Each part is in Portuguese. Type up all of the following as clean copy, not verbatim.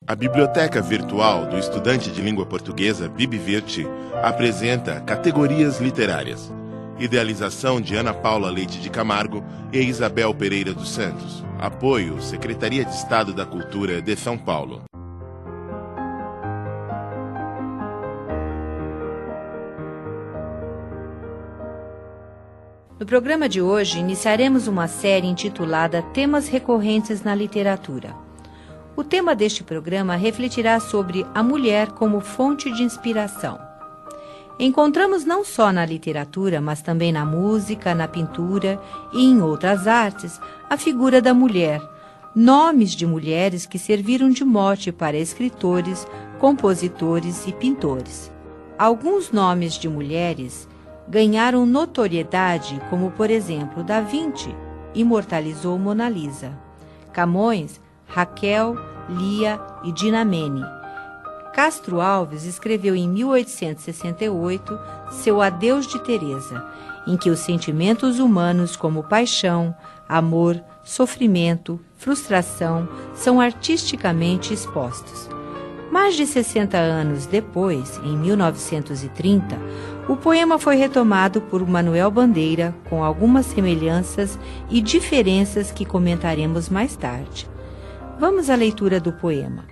A Biblioteca Virtual do Estudante de Língua Portuguesa, BibVirt, apresenta Categorias Literárias. Idealização de Ana Paula Leite de Camargo e Isabel Pereira dos Santos. Apoio, Secretaria de Estado da Cultura de São Paulo. No programa de hoje, iniciaremos uma série intitulada Temas Recorrentes na Literatura. O tema deste programa refletirá sobre a mulher como fonte de inspiração. Encontramos não só na literatura, mas também na música, na pintura e em outras artes, a figura da mulher, nomes de mulheres que serviram de mote para escritores, compositores e pintores. Alguns nomes de mulheres ganharam notoriedade, como, por exemplo, Da Vinci imortalizou Mona Lisa. Camões, Raquel, Lia e Dinamene. Castro Alves escreveu em 1868 seu Adeus de Teresa, em que os sentimentos humanos como paixão, amor, sofrimento, frustração são artisticamente expostos. Mais de 60 anos depois, em 1930, o poema foi retomado por Manuel Bandeira com algumas semelhanças e diferenças que comentaremos mais tarde. Vamos à leitura do poema.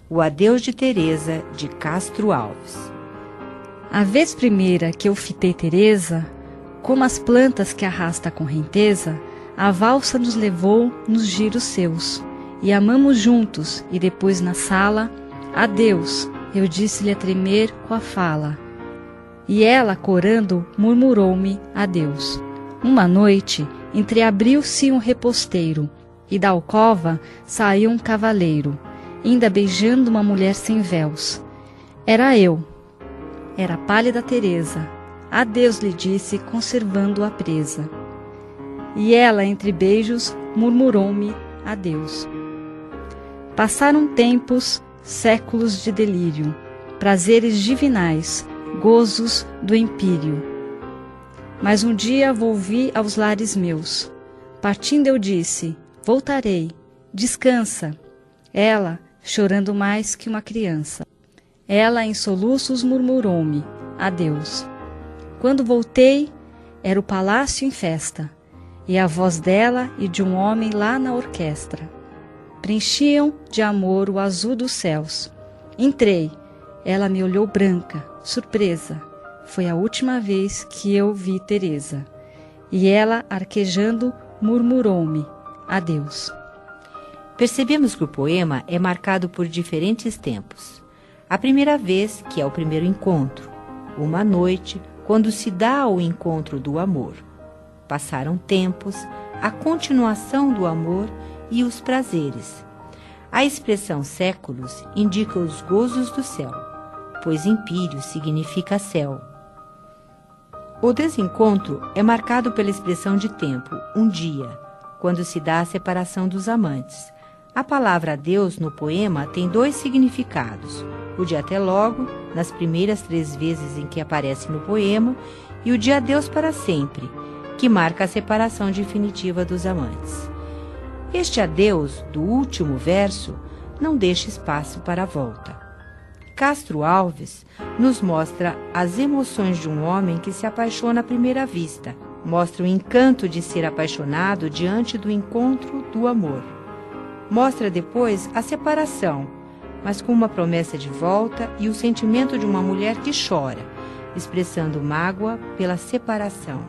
O Adeus de Teresa, de Castro Alves. A vez primeira que eu fitei Teresa, como as plantas que arrasta a correnteza, a valsa nos levou nos giros seus, e amamos juntos, e depois na sala, adeus, eu disse-lhe a tremer com a fala. E ela, corando, murmurou-me adeus. Uma noite, entreabriu-se um reposteiro, e da alcova saiu um cavaleiro, ainda beijando uma mulher sem véus. Era eu. Era a pálida Teresa. Adeus, lhe disse, conservando-a presa. E ela, entre beijos, murmurou-me adeus. Passaram tempos, séculos de delírio, prazeres divinais, gozos do empírio. Mas um dia volvi aos lares meus. Partindo eu disse, voltarei, descansa. Ela, chorando mais que uma criança. Ela, em soluços, murmurou-me, adeus. Quando voltei, era o palácio em festa, e a voz dela e de um homem lá na orquestra preenchiam de amor o azul dos céus. Entrei, ela me olhou branca, surpresa. Foi a última vez que eu vi Teresa. E ela, arquejando, murmurou-me, adeus. Percebemos que o poema é marcado por diferentes tempos. A primeira vez, que é o primeiro encontro. Uma noite, quando se dá o encontro do amor. Passaram tempos, a continuação do amor e os prazeres. A expressão séculos indica os gozos do céu, pois empírio significa céu. O desencontro é marcado pela expressão de tempo, um dia, quando se dá a separação dos amantes. A palavra adeus no poema tem dois significados, o de até logo, nas primeiras 3 vezes em que aparece no poema, e o de adeus para sempre, que marca a separação definitiva dos amantes. Este adeus do último verso não deixa espaço para a volta. Castro Alves nos mostra as emoções de um homem que se apaixona à primeira vista, mostra o encanto de ser apaixonado diante do encontro do amor. Mostra depois a separação, mas com uma promessa de volta e o sentimento de uma mulher que chora, expressando mágoa pela separação.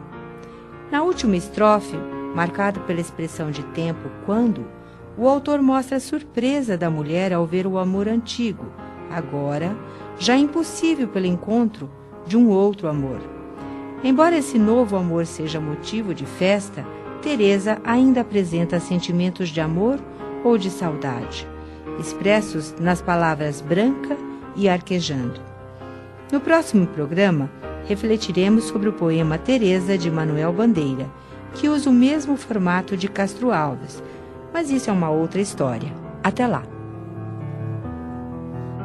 Na última estrofe, marcado pela expressão de tempo quando, o autor mostra a surpresa da mulher ao ver o amor antigo, agora já impossível pelo encontro de um outro amor. Embora esse novo amor seja motivo de festa, Teresa ainda apresenta sentimentos de amor ou de saudade, expressos nas palavras branca e arquejando. No próximo programa, refletiremos sobre o poema Teresa, de Manuel Bandeira, que usa o mesmo formato de Castro Alves, mas isso é uma outra história. Até lá!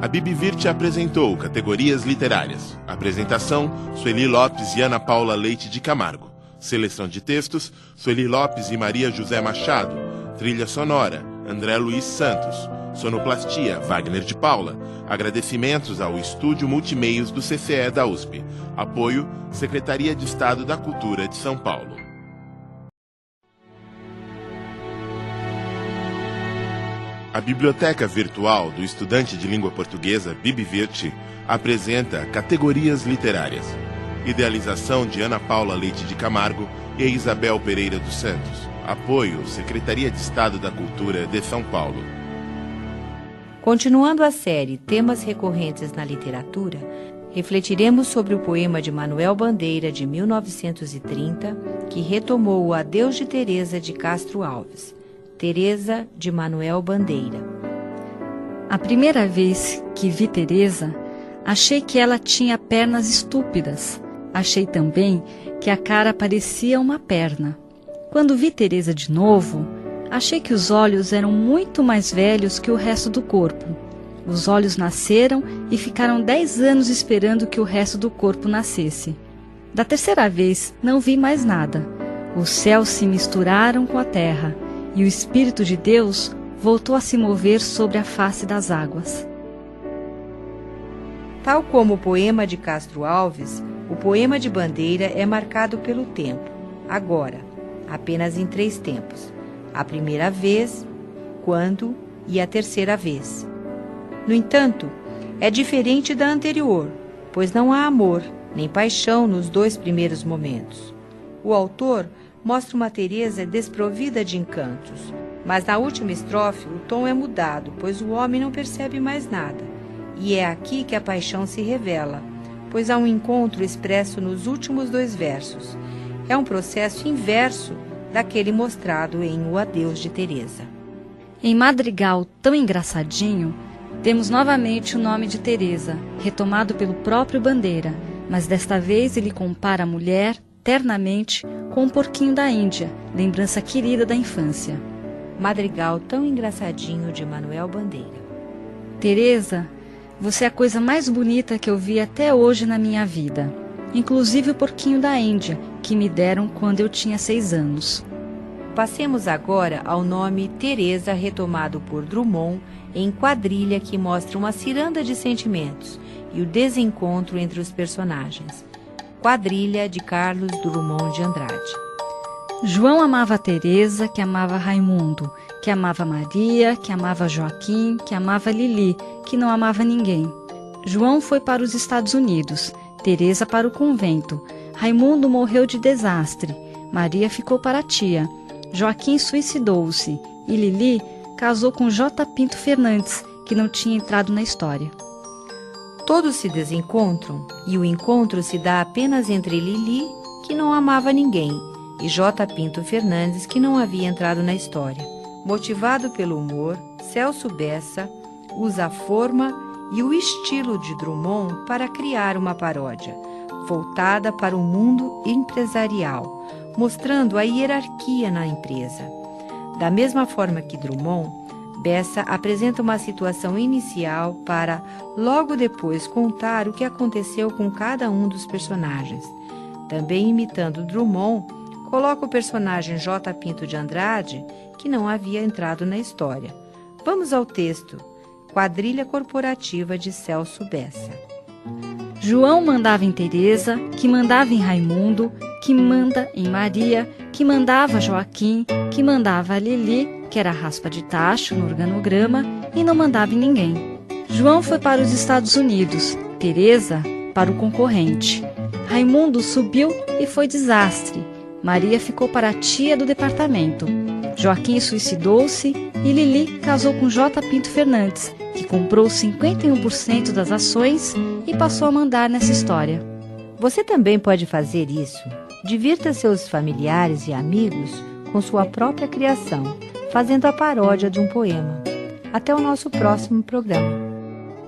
A BibVirt apresentou Categorias Literárias. Apresentação, Sueli Lopes e Ana Paula Leite de Camargo. Seleção de textos, Sueli Lopes e Maria José Machado. Trilha sonora, André Luiz Santos. Sonoplastia, Wagner de Paula. Agradecimentos ao Estúdio Multimeios do CCE da USP. Apoio, Secretaria de Estado da Cultura de São Paulo. A Biblioteca Virtual do Estudante de Língua Portuguesa, BibVirt, apresenta Categorias Literárias. Idealização de Ana Paula Leite de Camargo e Isabel Pereira dos Santos. Apoio, Secretaria de Estado da Cultura de São Paulo. Continuando a série Temas Recorrentes na Literatura, refletiremos sobre o poema de Manuel Bandeira, de 1930, que retomou o Adeus de Teresa de Castro Alves. Teresa, de Manuel Bandeira. A primeira vez que vi Teresa, achei que ela tinha pernas estúpidas. Achei também que a cara parecia uma perna. Quando vi Teresa de novo, achei que os olhos eram muito mais velhos que o resto do corpo. Os olhos nasceram e ficaram 10 anos esperando que o resto do corpo nascesse. Da terceira vez, não vi mais nada. Os céus se misturaram com a terra, e o Espírito de Deus voltou a se mover sobre a face das águas. Tal como o poema de Castro Alves, o poema de Bandeira é marcado pelo tempo, agora, apenas em 3 tempos. A primeira vez, quando e a terceira vez. No entanto, é diferente da anterior, pois não há amor nem paixão nos 2 primeiros momentos. O autor mostra uma Teresa desprovida de encantos, mas na última estrofe o tom é mudado, pois o homem não percebe mais nada. E é aqui que a paixão se revela, pois há um encontro expresso nos últimos 2 versos. É um processo inverso daquele mostrado em O Adeus de Teresa. Em Madrigal Tão Engraçadinho, temos novamente o nome de Teresa, retomado pelo próprio Bandeira, mas desta vez ele compara a mulher, ternamente, com um porquinho da Índia, lembrança querida da infância. Madrigal Tão Engraçadinho, de Manuel Bandeira. Teresa, você é a coisa mais bonita que eu vi até hoje na minha vida. Inclusive o porquinho da Índia, que me deram quando eu tinha 6 anos. Passemos agora ao nome Teresa, retomado por Drummond em Quadrilha, que mostra uma ciranda de sentimentos e o desencontro entre os personagens. Quadrilha, de Carlos Drummond de Andrade. João amava Teresa, que amava Raimundo, que amava Maria, que amava Joaquim, que amava Lili, que não amava ninguém. João foi para os Estados Unidos, Teresa para o convento. Raimundo morreu de desastre. Maria ficou para a tia. Joaquim suicidou-se e Lili casou com J. Pinto Fernandes, que não tinha entrado na história. Todos se desencontram e o encontro se dá apenas entre Lili, que não amava ninguém, e J. Pinto Fernandes, que não havia entrado na história. Motivado pelo humor, Celso Bessa usa a forma e o estilo de Drummond para criar uma paródia, voltada para o mundo empresarial, mostrando a hierarquia na empresa. Da mesma forma que Drummond, Bessa apresenta uma situação inicial para, logo depois, contar o que aconteceu com cada um dos personagens. Também imitando Drummond, coloca o personagem J. Pinto de Andrade, que não havia entrado na história. Vamos ao texto. Quadrilha Corporativa, de Celso Bessa. João mandava em Teresa, que mandava em Raimundo, que manda em Maria, que mandava Joaquim, que mandava a Lili, que era raspa de tacho no organograma, e não mandava em ninguém. João foi para os Estados Unidos, Teresa para o concorrente. Raimundo subiu e foi desastre. Maria ficou para a tia do departamento. Joaquim suicidou-se e Lili casou com J. Pinto Fernandes, que comprou 51% das ações e passou a mandar nessa história. Você também pode fazer isso. Divirta seus familiares e amigos com sua própria criação, fazendo a paródia de um poema. Até o nosso próximo programa.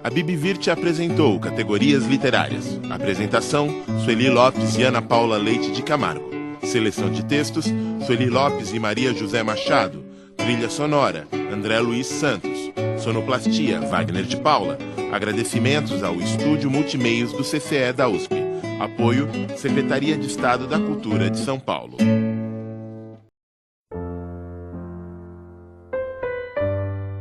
A BibVirt apresentou Categorias Literárias. Apresentação, Sueli Lopes e Ana Paula Leite de Camargo. Seleção de textos, Sueli Lopes e Maria José Machado. Trilha sonora, André Luiz Santos. Sonoplastia, Wagner de Paula. Agradecimentos ao Estúdio Multimeios do CCE da USP. Apoio, Secretaria de Estado da Cultura de São Paulo.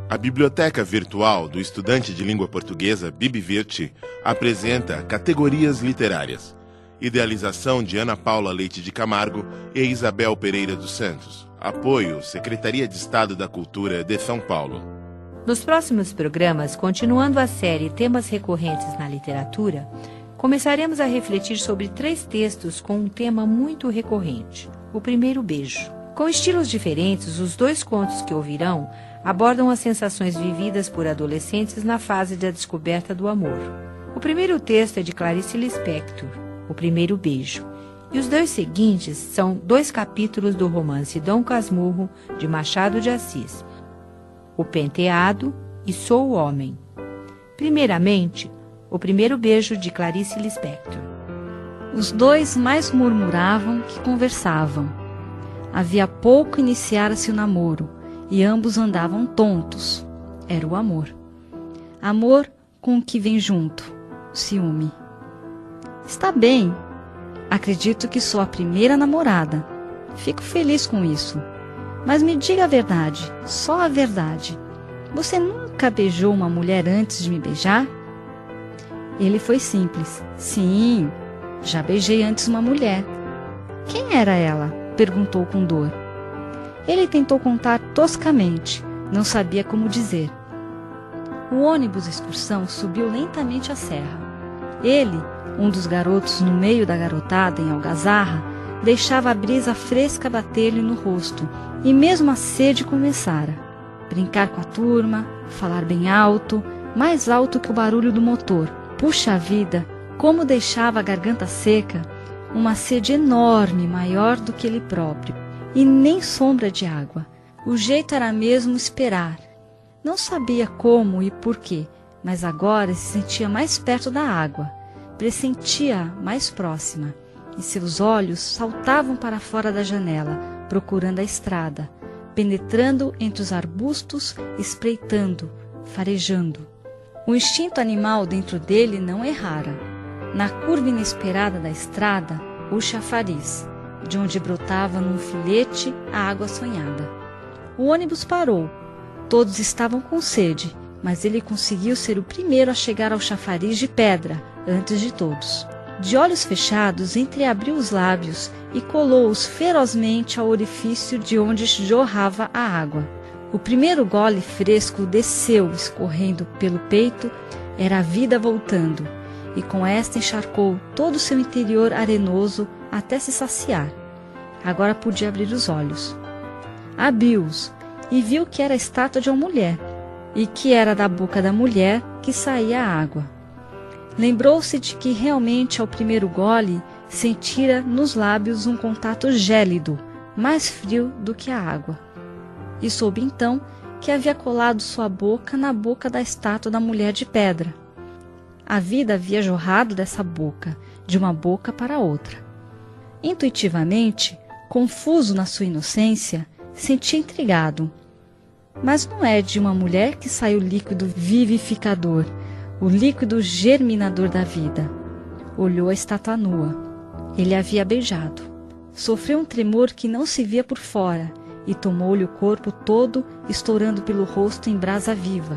A A Biblioteca Virtual do Estudante de Língua Portuguesa BibVirt apresenta Categorias Literárias. Idealização de Ana Paula Leite de Camargo e Isabel Pereira dos Santos. Apoio Secretaria de Estado da Cultura de São Paulo. Nos próximos programas, continuando a série Temas Recorrentes na Literatura, começaremos a refletir sobre 3 textos com um tema muito recorrente: o primeiro beijo. Com estilos diferentes, os 2 contos que ouvirão abordam as sensações vividas por adolescentes na fase da descoberta do amor. O primeiro texto é de Clarice Lispector, O Primeiro Beijo, e os 2 seguintes são 2 capítulos do romance Dom Casmurro, de Machado de Assis, O Penteado e Sou o Homem. Primeiramente, O Primeiro Beijo, de Clarice Lispector. Os 2 mais murmuravam que conversavam. Havia pouco iniciara-se o namoro, e ambos andavam tontos. Era o amor. Amor com o que vem junto, ciúme. Está bem. Acredito que sou a primeira namorada. Fico feliz com isso. Mas me diga a verdade, só a verdade. Você nunca beijou uma mulher antes de me beijar? Ele foi simples. Sim, já beijei antes uma mulher. Quem era ela? Perguntou com dor. Ele tentou contar toscamente, não sabia como dizer. O ônibus de excursão subiu lentamente a serra. Ele, um dos garotos no meio da garotada em algazarra, deixava a brisa fresca bater-lhe no rosto, e mesmo a sede começara. Brincar com a turma, falar bem alto, mais alto que o barulho do motor. Puxa vida, como deixava a garganta seca, uma sede enorme, maior do que ele próprio. E nem sombra de água. O jeito era mesmo esperar. Não sabia como e por quê, mas agora se sentia mais perto da água. Pressentia mais próxima, e seus olhos saltavam para fora da janela, procurando a estrada, penetrando entre os arbustos, espreitando, farejando. O instinto animal dentro dele não errara. Na curva inesperada da estrada, o chafariz, de onde brotava num filete a água sonhada. O ônibus parou. Todos estavam com sede, mas ele conseguiu ser o primeiro a chegar ao chafariz de pedra, antes de todos. De olhos fechados, entreabriu os lábios e colou-os ferozmente ao orifício de onde jorrava a água. O primeiro gole fresco desceu, escorrendo pelo peito, era a vida voltando, e com esta encharcou todo o seu interior arenoso até se saciar. Agora podia abrir os olhos. Abriu-os e viu que era a estátua de uma mulher, e que era da boca da mulher que saía a água. Lembrou-se de que realmente ao primeiro gole sentira nos lábios um contato gélido, mais frio do que a água. E soube então que havia colado sua boca na boca da estátua da mulher de pedra. A vida havia jorrado dessa boca, de uma boca para outra. Intuitivamente, confuso na sua inocência, sentia intrigado. Mas não é de uma mulher que sai o líquido vivificador, o líquido germinador da vida. Olhou a estátua nua. Ele a havia beijado. Sofreu um tremor que não se via por fora e tomou-lhe o corpo todo, estourando pelo rosto em brasa viva.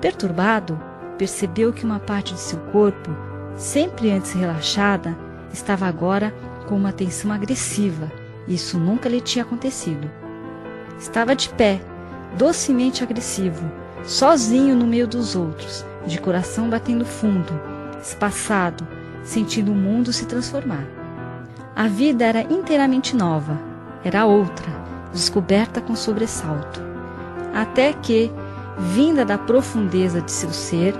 Perturbado, percebeu que uma parte de seu corpo, sempre antes relaxada, estava agora com uma tensão agressiva. Isso nunca lhe tinha acontecido. Estava de pé, docemente agressivo, sozinho no meio dos outros, de coração batendo fundo, espaçado, sentindo o mundo se transformar. A vida era inteiramente nova, era outra, descoberta com sobressalto. Até que, vinda da profundeza de seu ser,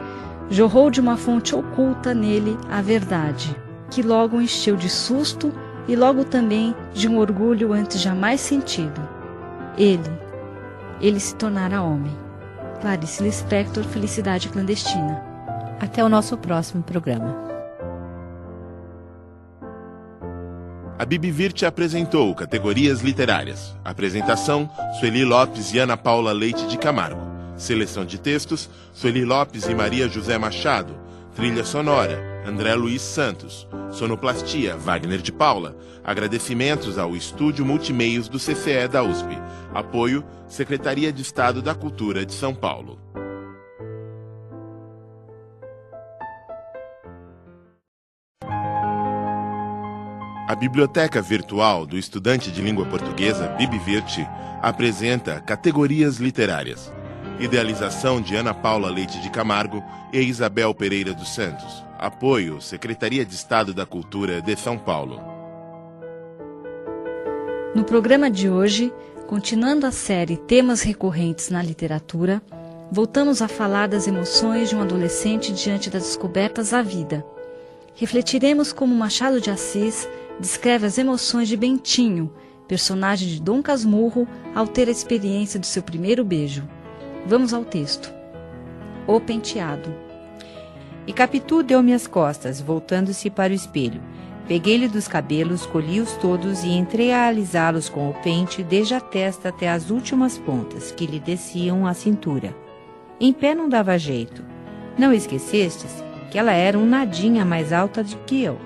jorrou de uma fonte oculta nele a verdade, que logo o encheu de susto e logo também de um orgulho antes jamais sentido. Ele se tornara homem. Clarice Lispector, Felicidade Clandestina. Até o nosso próximo programa. A BibVirt apresentou Categorias Literárias. Apresentação, Sueli Lopes e Ana Paula Leite de Camargo. Seleção de textos, Sueli Lopes e Maria José Machado. Trilha sonora, André Luiz Santos. Sonoplastia, Wagner de Paula. Agradecimentos ao Estúdio Multimeios do CCE da USP. Apoio, Secretaria de Estado da Cultura de São Paulo. A Biblioteca Virtual do Estudante de Língua Portuguesa, BibVirt, apresenta Categorias Literárias. Idealização de Ana Paula Leite de Camargo e Isabel Pereira dos Santos. Apoio, Secretaria de Estado da Cultura de São Paulo. No programa de hoje, continuando a série Temas Recorrentes na Literatura, voltamos a falar das emoções de um adolescente diante das descobertas da vida. Refletiremos como Machado de Assis descreve as emoções de Bentinho, personagem de Dom Casmurro, ao ter a experiência do seu primeiro beijo. Vamos ao texto. O Penteado. E Capitu deu-me as costas, voltando-se para o espelho. Peguei-lhe dos cabelos, colhi-os todos e entrei a alisá-los com o pente, desde a testa até as últimas pontas, que lhe desciam à cintura. Em pé não dava jeito. Não esquecestes que ela era um nadinha mais alta do que eu.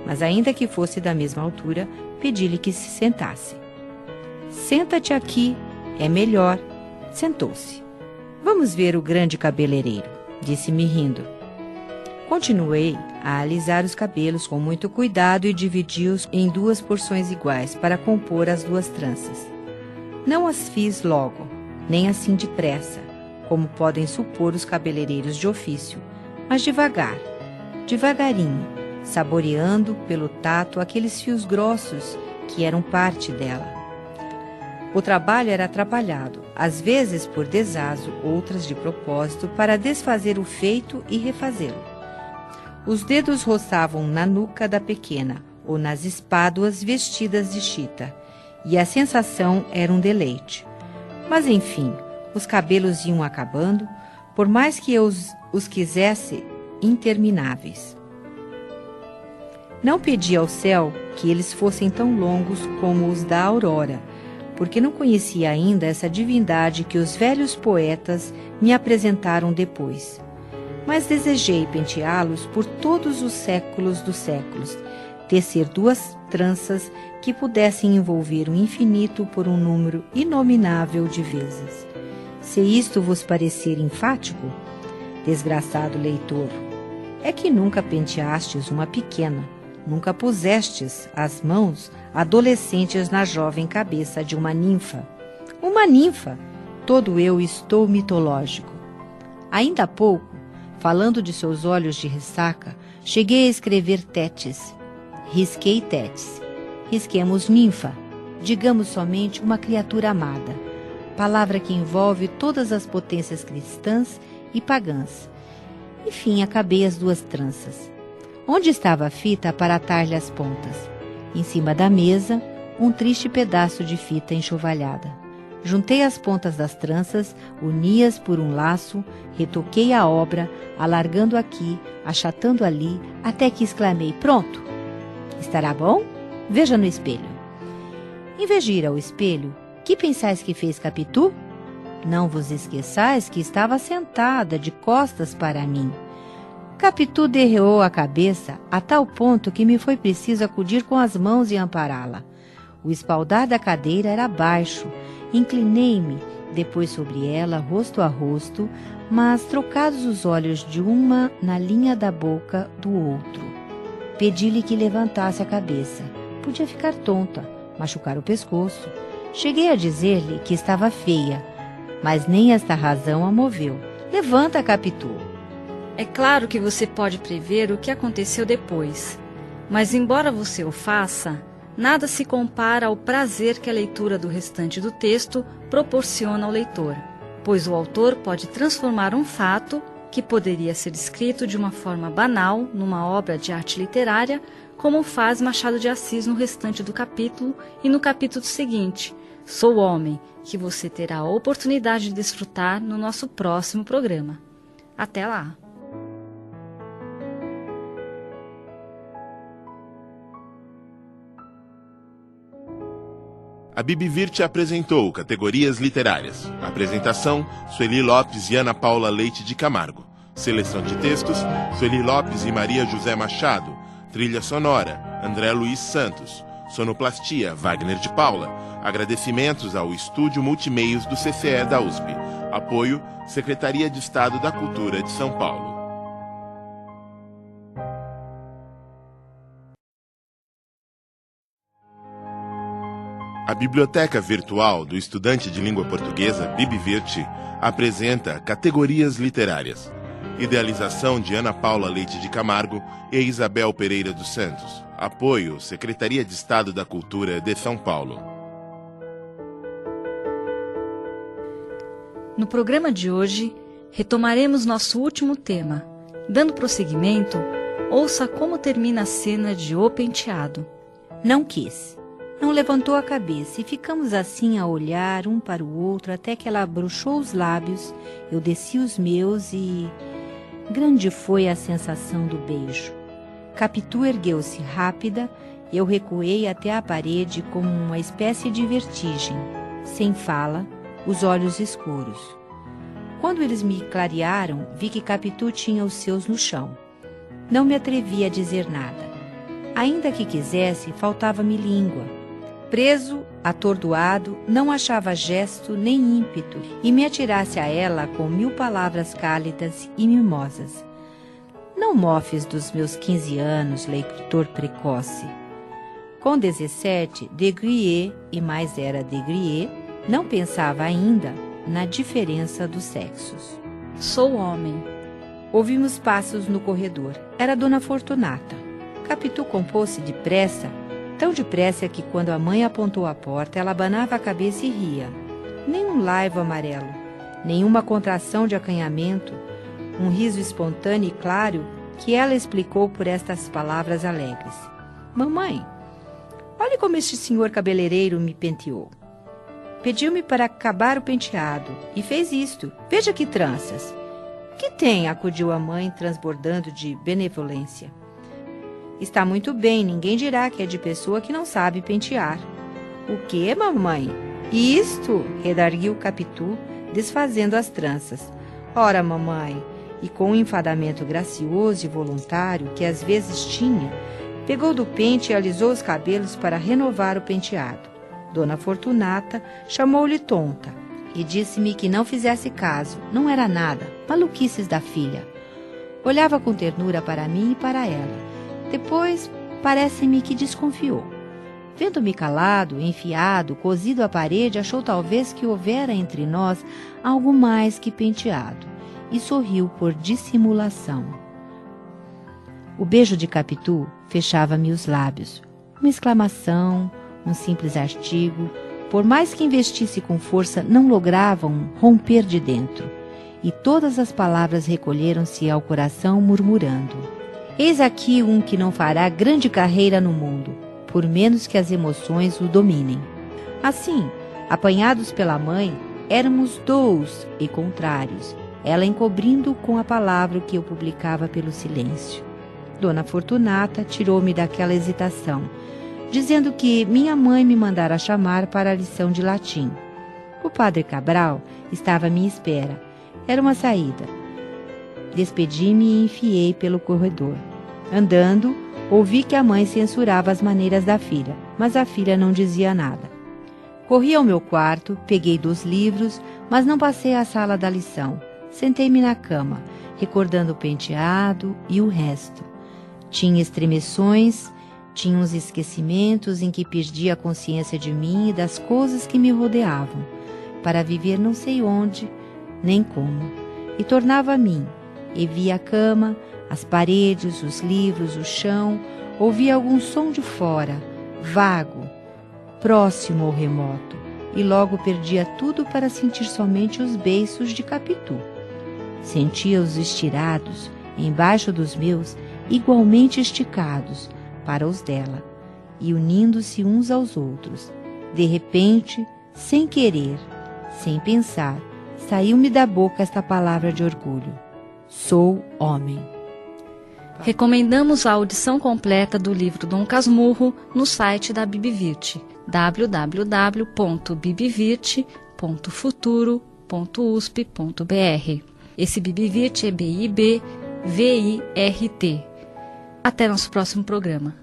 Mas ainda que fosse da mesma altura, pedi-lhe que se sentasse. Senta-te aqui, é melhor. Sentou-se. Vamos ver o grande cabeleireiro, disse-me rindo. Continuei a alisar os cabelos com muito cuidado e dividi-os em 2 porções iguais para compor as 2 tranças. Não as fiz logo, nem assim depressa, como podem supor os cabeleireiros de ofício, mas devagar, devagarinho, saboreando pelo tato aqueles fios grossos que eram parte dela. O trabalho era atrapalhado, às vezes por desazo, outras de propósito, para desfazer o feito e refazê-lo. Os dedos roçavam na nuca da pequena, ou nas espáduas vestidas de chita, e a sensação era um deleite. Mas, enfim, os cabelos iam acabando, por mais que eu os quisesse intermináveis. Não pedi ao céu que eles fossem tão longos como os da aurora, porque não conhecia ainda essa divindade que os velhos poetas me apresentaram depois. Mas desejei penteá-los por todos os séculos dos séculos, tecer 2 tranças que pudessem envolver o infinito por um número inominável de vezes. Se isto vos parecer enfático, desgraçado leitor, é que nunca penteastes uma pequena, nunca pusestes as mãos adolescentes na jovem cabeça de uma ninfa. Uma ninfa! Todo eu estou mitológico. Ainda há pouco, falando de seus olhos de ressaca, cheguei a escrever Tétis. Risquei Tétis. Risquemos ninfa. Digamos somente uma criatura amada. Palavra que envolve todas as potências cristãs e pagãs. Enfim, acabei as 2 tranças. Onde estava a fita para atar-lhe as pontas? Em cima da mesa, um triste pedaço de fita enxovalhada. Juntei as pontas das tranças, uni-as por um laço, retoquei a obra, alargando aqui, achatando ali, até que exclamei: pronto! Estará bom? Veja no espelho. Em vez de ir ao espelho, que pensais que fez Capitu? Não vos esqueçais que estava sentada de costas para mim. Capitu derreou a cabeça a tal ponto que me foi preciso acudir com as mãos e ampará-la. O espaldar da cadeira era baixo. Inclinei-me, depois sobre ela, rosto a rosto, mas trocados os olhos de uma na linha da boca do outro. Pedi-lhe que levantasse a cabeça. Podia ficar tonta, machucar o pescoço. Cheguei a dizer-lhe que estava feia, mas nem esta razão a moveu. Levanta, Capitu. É claro que você pode prever o que aconteceu depois, mas embora você o faça, nada se compara ao prazer que a leitura do restante do texto proporciona ao leitor, pois o autor pode transformar um fato, que poderia ser escrito de uma forma banal numa obra de arte literária, como faz Machado de Assis no restante do capítulo e no capítulo seguinte, Sou Homem, que você terá a oportunidade de desfrutar no nosso próximo programa. Até lá! A BibVirt apresentou Categorias Literárias. Apresentação: Sueli Lopes e Ana Paula Leite de Camargo. Seleção de textos, Sueli Lopes e Maria José Machado. Trilha sonora, André Luiz Santos. Sonoplastia, Wagner de Paula. Agradecimentos ao Estúdio Multimeios do CCE da USP. Apoio, Secretaria de Estado da Cultura de São Paulo. A Biblioteca Virtual do Estudante de Língua Portuguesa, BibVirt, apresenta Categorias Literárias. Idealização de Ana Paula Leite de Camargo e Isabel Pereira dos Santos. Apoio, Secretaria de Estado da Cultura de São Paulo. No programa de hoje, retomaremos nosso último tema. Dando prosseguimento, ouça como termina a cena de O Penteado. Não quis. Não levantou a cabeça e ficamos assim a olhar um para o outro até que ela abrochou os lábios, eu desci os meus e... grande foi a sensação do beijo. Capitu ergueu-se rápida, eu recuei até a parede como uma espécie de vertigem, sem fala, os olhos escuros. Quando eles me clarearam, vi que Capitu tinha os seus no chão. Não me atrevi a dizer nada. Ainda que quisesse, faltava-me língua. Preso, atordoado, não achava gesto nem ímpeto e me atirasse a ela com 1000 palavras cálidas e mimosas. Não mofes dos meus 15 anos, leitor precoce. Com 17, Degrye, e mais era Degrye, não pensava ainda na diferença dos sexos. Sou homem. Ouvimos passos no corredor. Era Dona Fortunata. Capitu compôs-se depressa, tão depressa que quando a mãe apontou a porta, ela abanava a cabeça e ria. Nenhum laivo amarelo, nenhuma contração de acanhamento, um riso espontâneo e claro que ela explicou por estas palavras alegres. Mamãe, olhe como este senhor cabeleireiro me penteou. Pediu-me para acabar o penteado e fez isto. Veja que tranças. Que tem? Acudiu a mãe, transbordando de benevolência. Está muito bem, ninguém dirá que é de pessoa que não sabe pentear. O que, mamãe? Isto, redarguiu Capitu, desfazendo as tranças. Ora, mamãe, e com um enfadamento gracioso e voluntário que às vezes tinha, pegou do pente e alisou os cabelos para renovar o penteado. Dona Fortunata chamou-lhe tonta e disse-me que não fizesse caso, não era nada, maluquices da filha. Olhava com ternura para mim e para ela. Depois, parece-me que desconfiou. Vendo-me calado, enfiado, cosido à parede, achou talvez que houvera entre nós algo mais que penteado, e sorriu por dissimulação. O beijo de Capitu fechava-me os lábios. Uma exclamação, um simples artigo, por mais que investisse com força, não logravam romper de dentro, e todas as palavras recolheram-se ao coração murmurando. Eis aqui um que não fará grande carreira no mundo, por menos que as emoções o dominem. Assim, apanhados pela mãe, éramos dous e contrários, ela encobrindo com a palavra o que eu publicava pelo silêncio. Dona Fortunata tirou-me daquela hesitação, dizendo que minha mãe me mandara chamar para a lição de latim. O padre Cabral estava à minha espera. Era uma saída. Despedi-me e enfiei pelo corredor. Andando, ouvi que a mãe censurava as maneiras da filha, mas a filha não dizia nada. Corri ao meu quarto, peguei 2 livros, mas não passei à sala da lição. Sentei-me na cama, recordando o penteado e o resto. Tinha estremeções, tinha uns esquecimentos em que perdi a consciência de mim e das coisas que me rodeavam, para viver não sei onde, nem como, e tornava a mim. E via a cama, as paredes, os livros, o chão, ouvia algum som de fora, vago, próximo ou remoto, e logo perdia tudo para sentir somente os beiços de Capitu. Sentia-os estirados, embaixo dos meus, igualmente esticados, para os dela, e unindo-se uns aos outros. De repente, sem querer, sem pensar, saiu-me da boca esta palavra de orgulho. Sou homem. Recomendamos a audição completa do livro Dom Casmurro no site da BibVirt, www.bibvirt.futuro.usp.br. Esse Bibivirt é BIBVIRT. Até nosso próximo programa.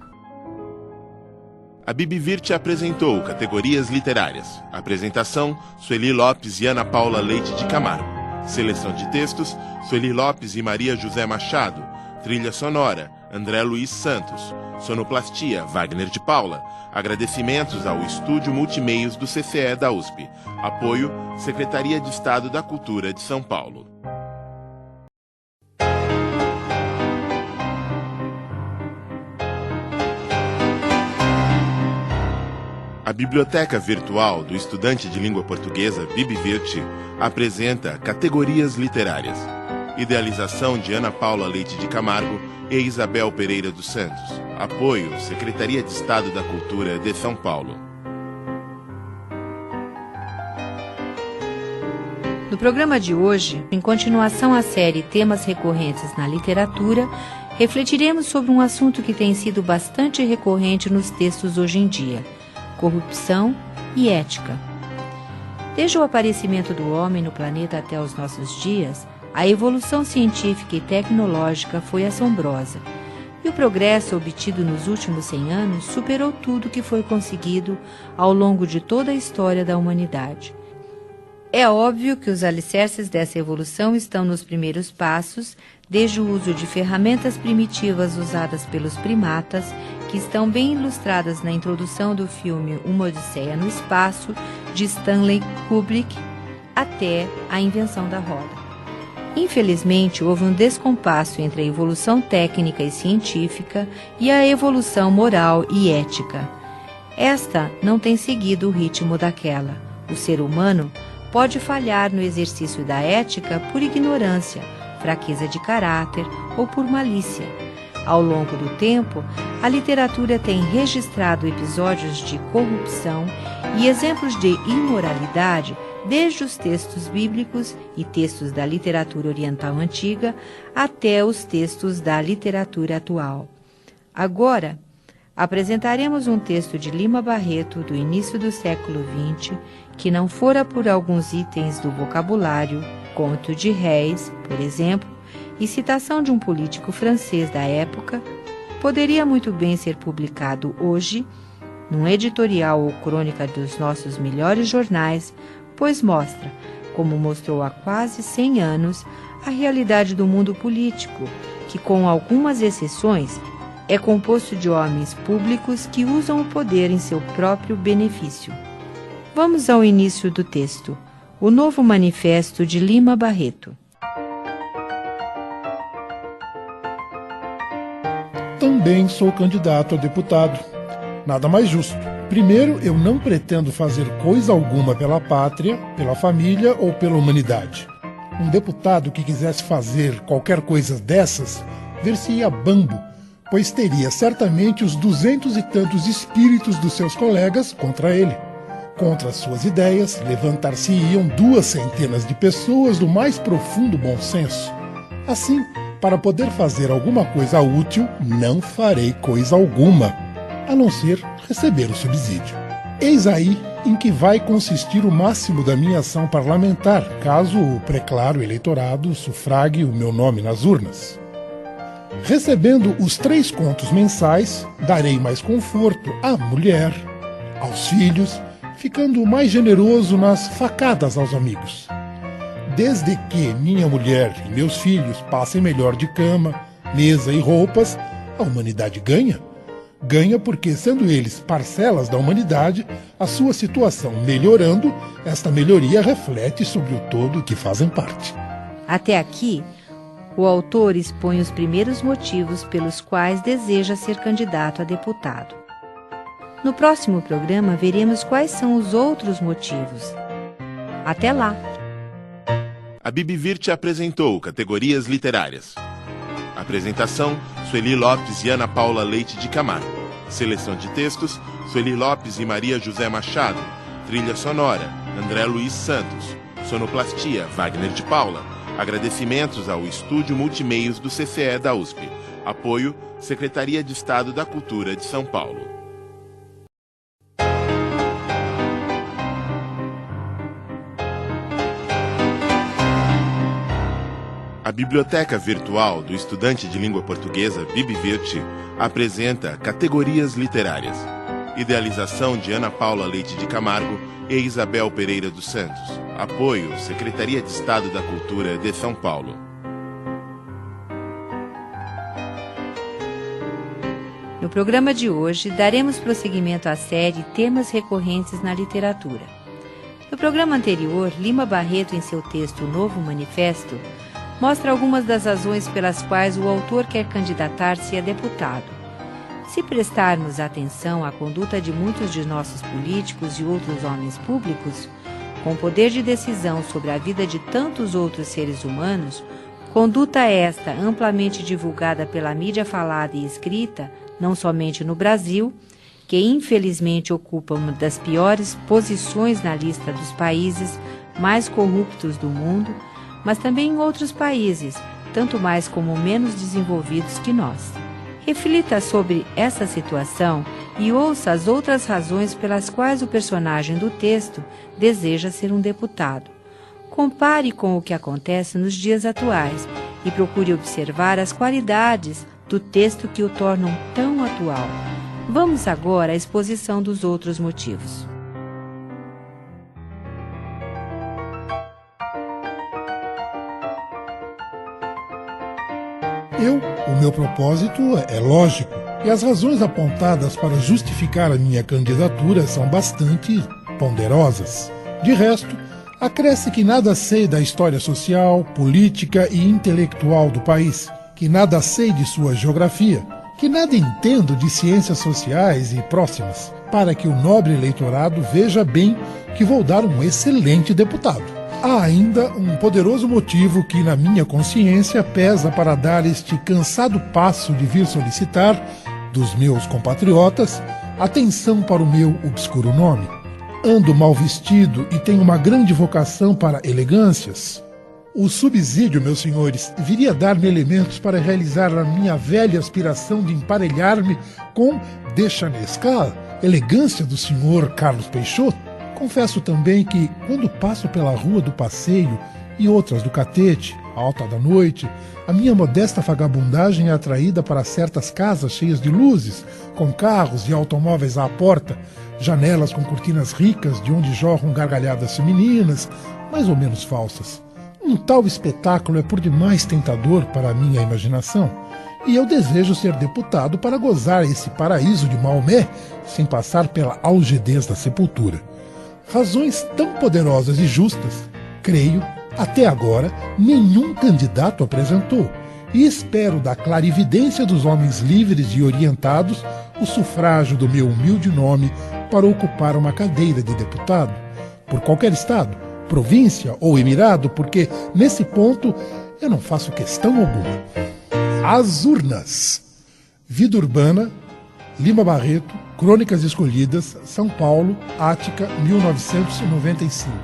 A Bibivirt apresentou Categorias Literárias. Apresentação, Sueli Lopes e Ana Paula Leite de Camargo. Seleção de textos, Sueli Lopes e Maria José Machado. Trilha sonora, André Luiz Santos. Sonoplastia, Wagner de Paula. Agradecimentos ao Estúdio Multimeios do CCE da USP. Apoio, Secretaria de Estado da Cultura de São Paulo. A Biblioteca Virtual do Estudante de Língua Portuguesa, Bibivirt, apresenta Categorias Literárias. Idealização de Ana Paula Leite de Camargo e Isabel Pereira dos Santos. Apoio, Secretaria de Estado da Cultura de São Paulo. No programa de hoje, em continuação à série Temas Recorrentes na Literatura, refletiremos sobre um assunto que tem sido bastante recorrente nos textos hoje em dia: corrupção e ética. Desde o aparecimento do homem no planeta até os nossos dias, a evolução científica e tecnológica foi assombrosa, e o progresso obtido nos últimos 100 anos superou tudo que foi conseguido ao longo de toda a história da humanidade. É óbvio que os alicerces dessa evolução estão nos primeiros passos, desde o uso de ferramentas primitivas usadas pelos primatas, que estão bem ilustradas na introdução do filme Uma Odisseia no Espaço, de Stanley Kubrick, até a invenção da roda. Infelizmente, houve um descompasso entre a evolução técnica e científica e a evolução moral e ética. Esta não tem seguido o ritmo daquela. O ser humano pode falhar no exercício da ética por ignorância, fraqueza de caráter ou por malícia. Ao longo do tempo, a literatura tem registrado episódios de corrupção e exemplos de imoralidade desde os textos bíblicos e textos da literatura oriental antiga até os textos da literatura atual. Agora, apresentaremos um texto de Lima Barreto do início do século XX, que não fora por alguns itens do vocabulário, conto de réis, por exemplo, e citação de um político francês da época, poderia muito bem ser publicado hoje, num editorial ou crônica dos nossos melhores jornais, pois mostra, como mostrou há quase 100 anos, a realidade do mundo político, que, com algumas exceções, é composto de homens públicos que usam o poder em seu próprio benefício. Vamos ao início do texto, o Novo Manifesto de Lima Barreto. Também sou candidato a deputado. Nada mais justo. Primeiro, eu não pretendo fazer coisa alguma pela pátria, pela família ou pela humanidade. Um deputado que quisesse fazer qualquer coisa dessas, ver-se-ia bambo, pois teria certamente os 200 e tantos espíritos dos seus colegas contra ele. Contra as suas ideias, levantar-se-iam 200 de pessoas do mais profundo bom senso. Assim, para poder fazer alguma coisa útil, não farei coisa alguma, a não ser receber o subsídio. Eis aí em que vai consistir o máximo da minha ação parlamentar, caso o preclaro eleitorado sufrague o meu nome nas urnas. Recebendo os 3 contos mensais, darei mais conforto à mulher, aos filhos, ficando mais generoso nas facadas aos amigos. Desde que minha mulher e meus filhos passem melhor de cama, mesa e roupas, a humanidade ganha. Ganha porque, sendo eles parcelas da humanidade, a sua situação melhorando, esta melhoria reflete sobre o todo que fazem parte. Até aqui, o autor expõe os primeiros motivos pelos quais deseja ser candidato a deputado. No próximo programa, veremos quais são os outros motivos. Até lá! A Bibivirt apresentou Categorias Literárias. Apresentação, Sueli Lopes e Ana Paula Leite de Camargo. Seleção de textos, Sueli Lopes e Maria José Machado. Trilha sonora, André Luiz Santos. Sonoplastia, Wagner de Paula. Agradecimentos ao Estúdio Multimeios do CCE da USP. Apoio, Secretaria de Estado da Cultura de São Paulo. A Biblioteca Virtual do Estudante de Língua Portuguesa BibVirt apresenta Categorias Literárias. Idealização de Ana Paula Leite de Camargo e Isabel Pereira dos Santos. Apoio Secretaria de Estado da Cultura de São Paulo. No programa de hoje, daremos prosseguimento à série Temas Recorrentes na Literatura. No programa anterior, Lima Barreto, em seu texto Novo Manifesto, mostra algumas das razões pelas quais o autor quer candidatar-se a deputado. Se prestarmos atenção à conduta de muitos de nossos políticos e outros homens públicos, com poder de decisão sobre a vida de tantos outros seres humanos, conduta esta amplamente divulgada pela mídia falada e escrita, não somente no Brasil, que infelizmente ocupa uma das piores posições na lista dos países mais corruptos do mundo, mas também em outros países, tanto mais como menos desenvolvidos que nós. Reflita sobre essa situação e ouça as outras razões pelas quais o personagem do texto deseja ser um deputado. Compare com o que acontece nos dias atuais e procure observar as qualidades do texto que o tornam tão atual. Vamos agora à exposição dos outros motivos. O meu propósito é lógico, e as razões apontadas para justificar a minha candidatura são bastante ponderosas. De resto, acresce que nada sei da história social, política e intelectual do país, que nada sei de sua geografia, que nada entendo de ciências sociais e próximas, para que o nobre eleitorado veja bem que vou dar um excelente deputado. Há ainda um poderoso motivo que na minha consciência pesa para dar este cansado passo de vir solicitar dos meus compatriotas atenção para o meu obscuro nome. Ando mal vestido e tenho uma grande vocação para elegâncias. O subsídio, meus senhores, viria dar-me elementos para realizar a minha velha aspiração de emparelhar-me com Dechanesca, elegância do senhor Carlos Peixoto. Confesso também que, quando passo pela Rua do Passeio e outras do Catete, alta da noite, a minha modesta vagabundagem é atraída para certas casas cheias de luzes, com carros e automóveis à porta, janelas com cortinas ricas de onde jorram gargalhadas femininas, mais ou menos falsas. Um tal espetáculo é por demais tentador para a minha imaginação, e eu desejo ser deputado para gozar esse paraíso de Maomé sem passar pela algidez da sepultura. Razões tão poderosas e justas, creio, até agora, nenhum candidato apresentou, e espero da clarividência dos homens livres e orientados o sufrágio do meu humilde nome para ocupar uma cadeira de deputado, por qualquer estado, província ou emirado, porque, nesse ponto, eu não faço questão alguma. As urnas. Vida Urbana, Lima Barreto, Crônicas Escolhidas, São Paulo, Ática, 1995.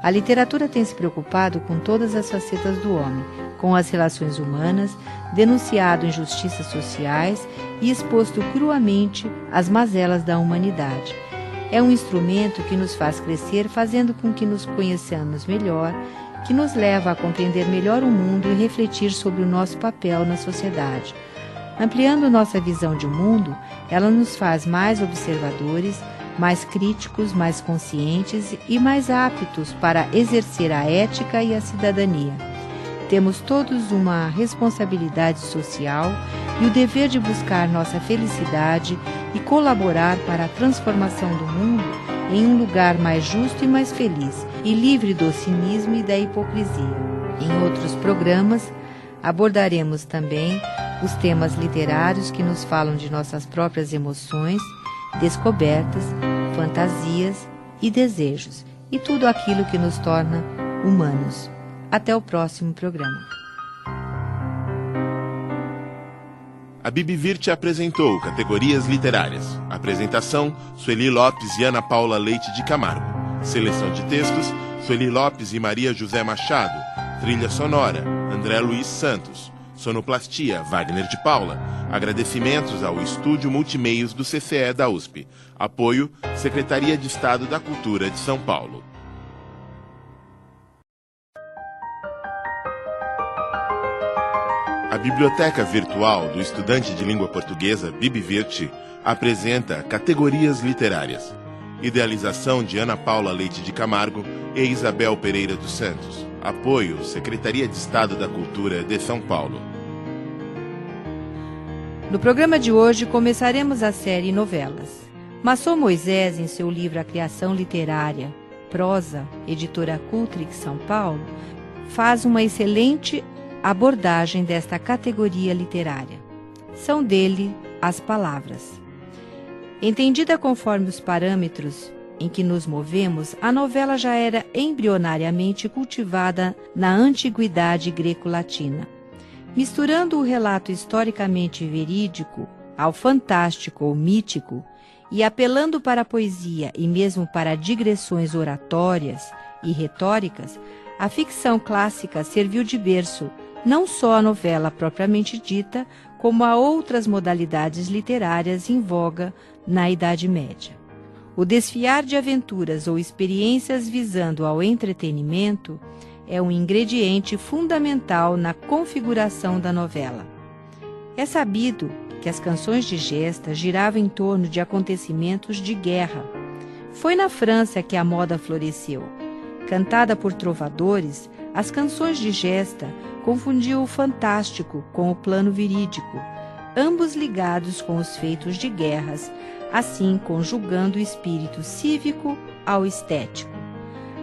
A literatura tem se preocupado com todas as facetas do homem, com as relações humanas, denunciado injustiças sociais e exposto cruamente as mazelas da humanidade. É um instrumento que nos faz crescer, fazendo com que nos conheçamos melhor, que nos leva a compreender melhor o mundo e refletir sobre o nosso papel na sociedade. Ampliando nossa visão de mundo, ela nos faz mais observadores, mais críticos, mais conscientes e mais aptos para exercer a ética e a cidadania. Temos todos uma responsabilidade social e o dever de buscar nossa felicidade e colaborar para a transformação do mundo em um lugar mais justo e mais feliz, e livre do cinismo e da hipocrisia. Em outros programas, abordaremos também os temas literários que nos falam de nossas próprias emoções, descobertas, fantasias e desejos, e tudo aquilo que nos torna humanos. Até o próximo programa. A BibVirt apresentou Categorias Literárias. Apresentação, Sueli Lopes e Ana Paula Leite de Camargo. Seleção de textos, Sueli Lopes e Maria José Machado. Trilha sonora, André Luiz Santos. Sonoplastia, Wagner de Paula. Agradecimentos ao Estúdio Multimeios do CCE da USP. Apoio, Secretaria de Estado da Cultura de São Paulo. biblioteca virtual do estudante de língua portuguesa BibVirt apresenta Categorias Literárias. Idealização de Ana Paula Leite de Camargo e Isabel Pereira dos Santos. Apoio Secretaria de Estado da Cultura de São Paulo. No programa de hoje começaremos a série Novelas. Maçom Moisés, em seu livro A Criação Literária, Prosa, editora Cultrix, São Paulo, faz uma excelente abordagem desta categoria literária. São dele as palavras. Entendida conforme os parâmetros em que nos movemos, a novela já era embrionariamente cultivada na antiguidade greco-latina. Misturando o relato historicamente verídico ao fantástico ou mítico e apelando para a poesia e mesmo para digressões oratórias e retóricas, a ficção clássica serviu de berço não só à novela propriamente dita, como a outras modalidades literárias em voga na Idade Média. O desfiar de aventuras ou experiências visando ao entretenimento é um ingrediente fundamental na configuração da novela. É sabido que as canções de gesta giravam em torno de acontecimentos de guerra. Foi na França que a moda floresceu. Cantada por trovadores, as canções de gesta confundiam o fantástico com o plano verídico, ambos ligados com os feitos de guerras, assim conjugando o espírito cívico ao estético.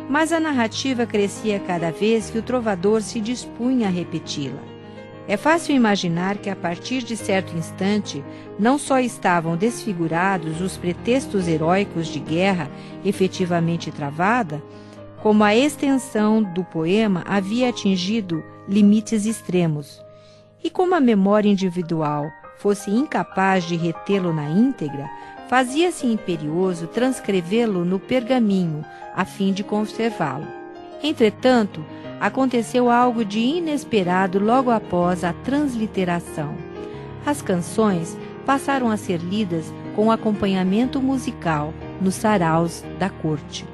Mas a narrativa crescia cada vez que o trovador se dispunha a repeti-la. É fácil imaginar que, a partir de certo instante, não só estavam desfigurados os pretextos heróicos de guerra efetivamente travada, como a extensão do poema havia atingido limites extremos. E como a memória individual fosse incapaz de retê-lo na íntegra, fazia-se imperioso transcrevê-lo no pergaminho, a fim de conservá-lo. Entretanto, aconteceu algo de inesperado logo após a transliteração. As canções passaram a ser lidas com acompanhamento musical nos saraus da corte.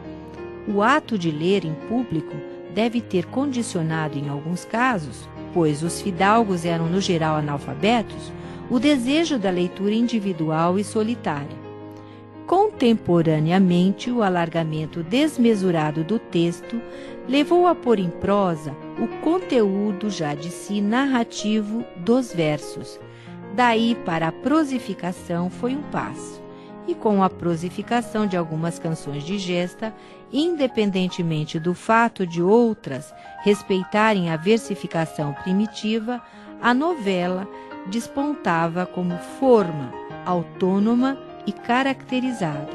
O ato de ler em público deve ter condicionado em alguns casos, pois os fidalgos eram no geral analfabetos, o desejo da leitura individual e solitária. Contemporaneamente, o alargamento desmesurado do texto levou a pôr em prosa o conteúdo já de si narrativo dos versos. Daí para a prosificação foi um passo. E com a prosificação de algumas canções de gesta, independentemente do fato de outras respeitarem a versificação primitiva, a novela despontava como forma autônoma e caracterizada.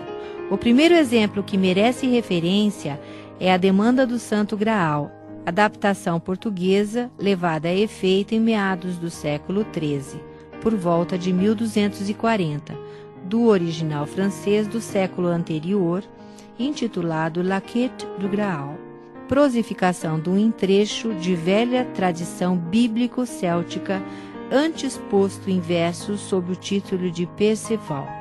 O primeiro exemplo que merece referência é a Demanda do Santo Graal, adaptação portuguesa levada a efeito em meados do século XIII, por volta de 1240, do original francês do século anterior, intitulado La Quête du Graal, prosificação de um trecho de velha tradição bíblico-céltica, antes posto em versos sob o título de Perceval.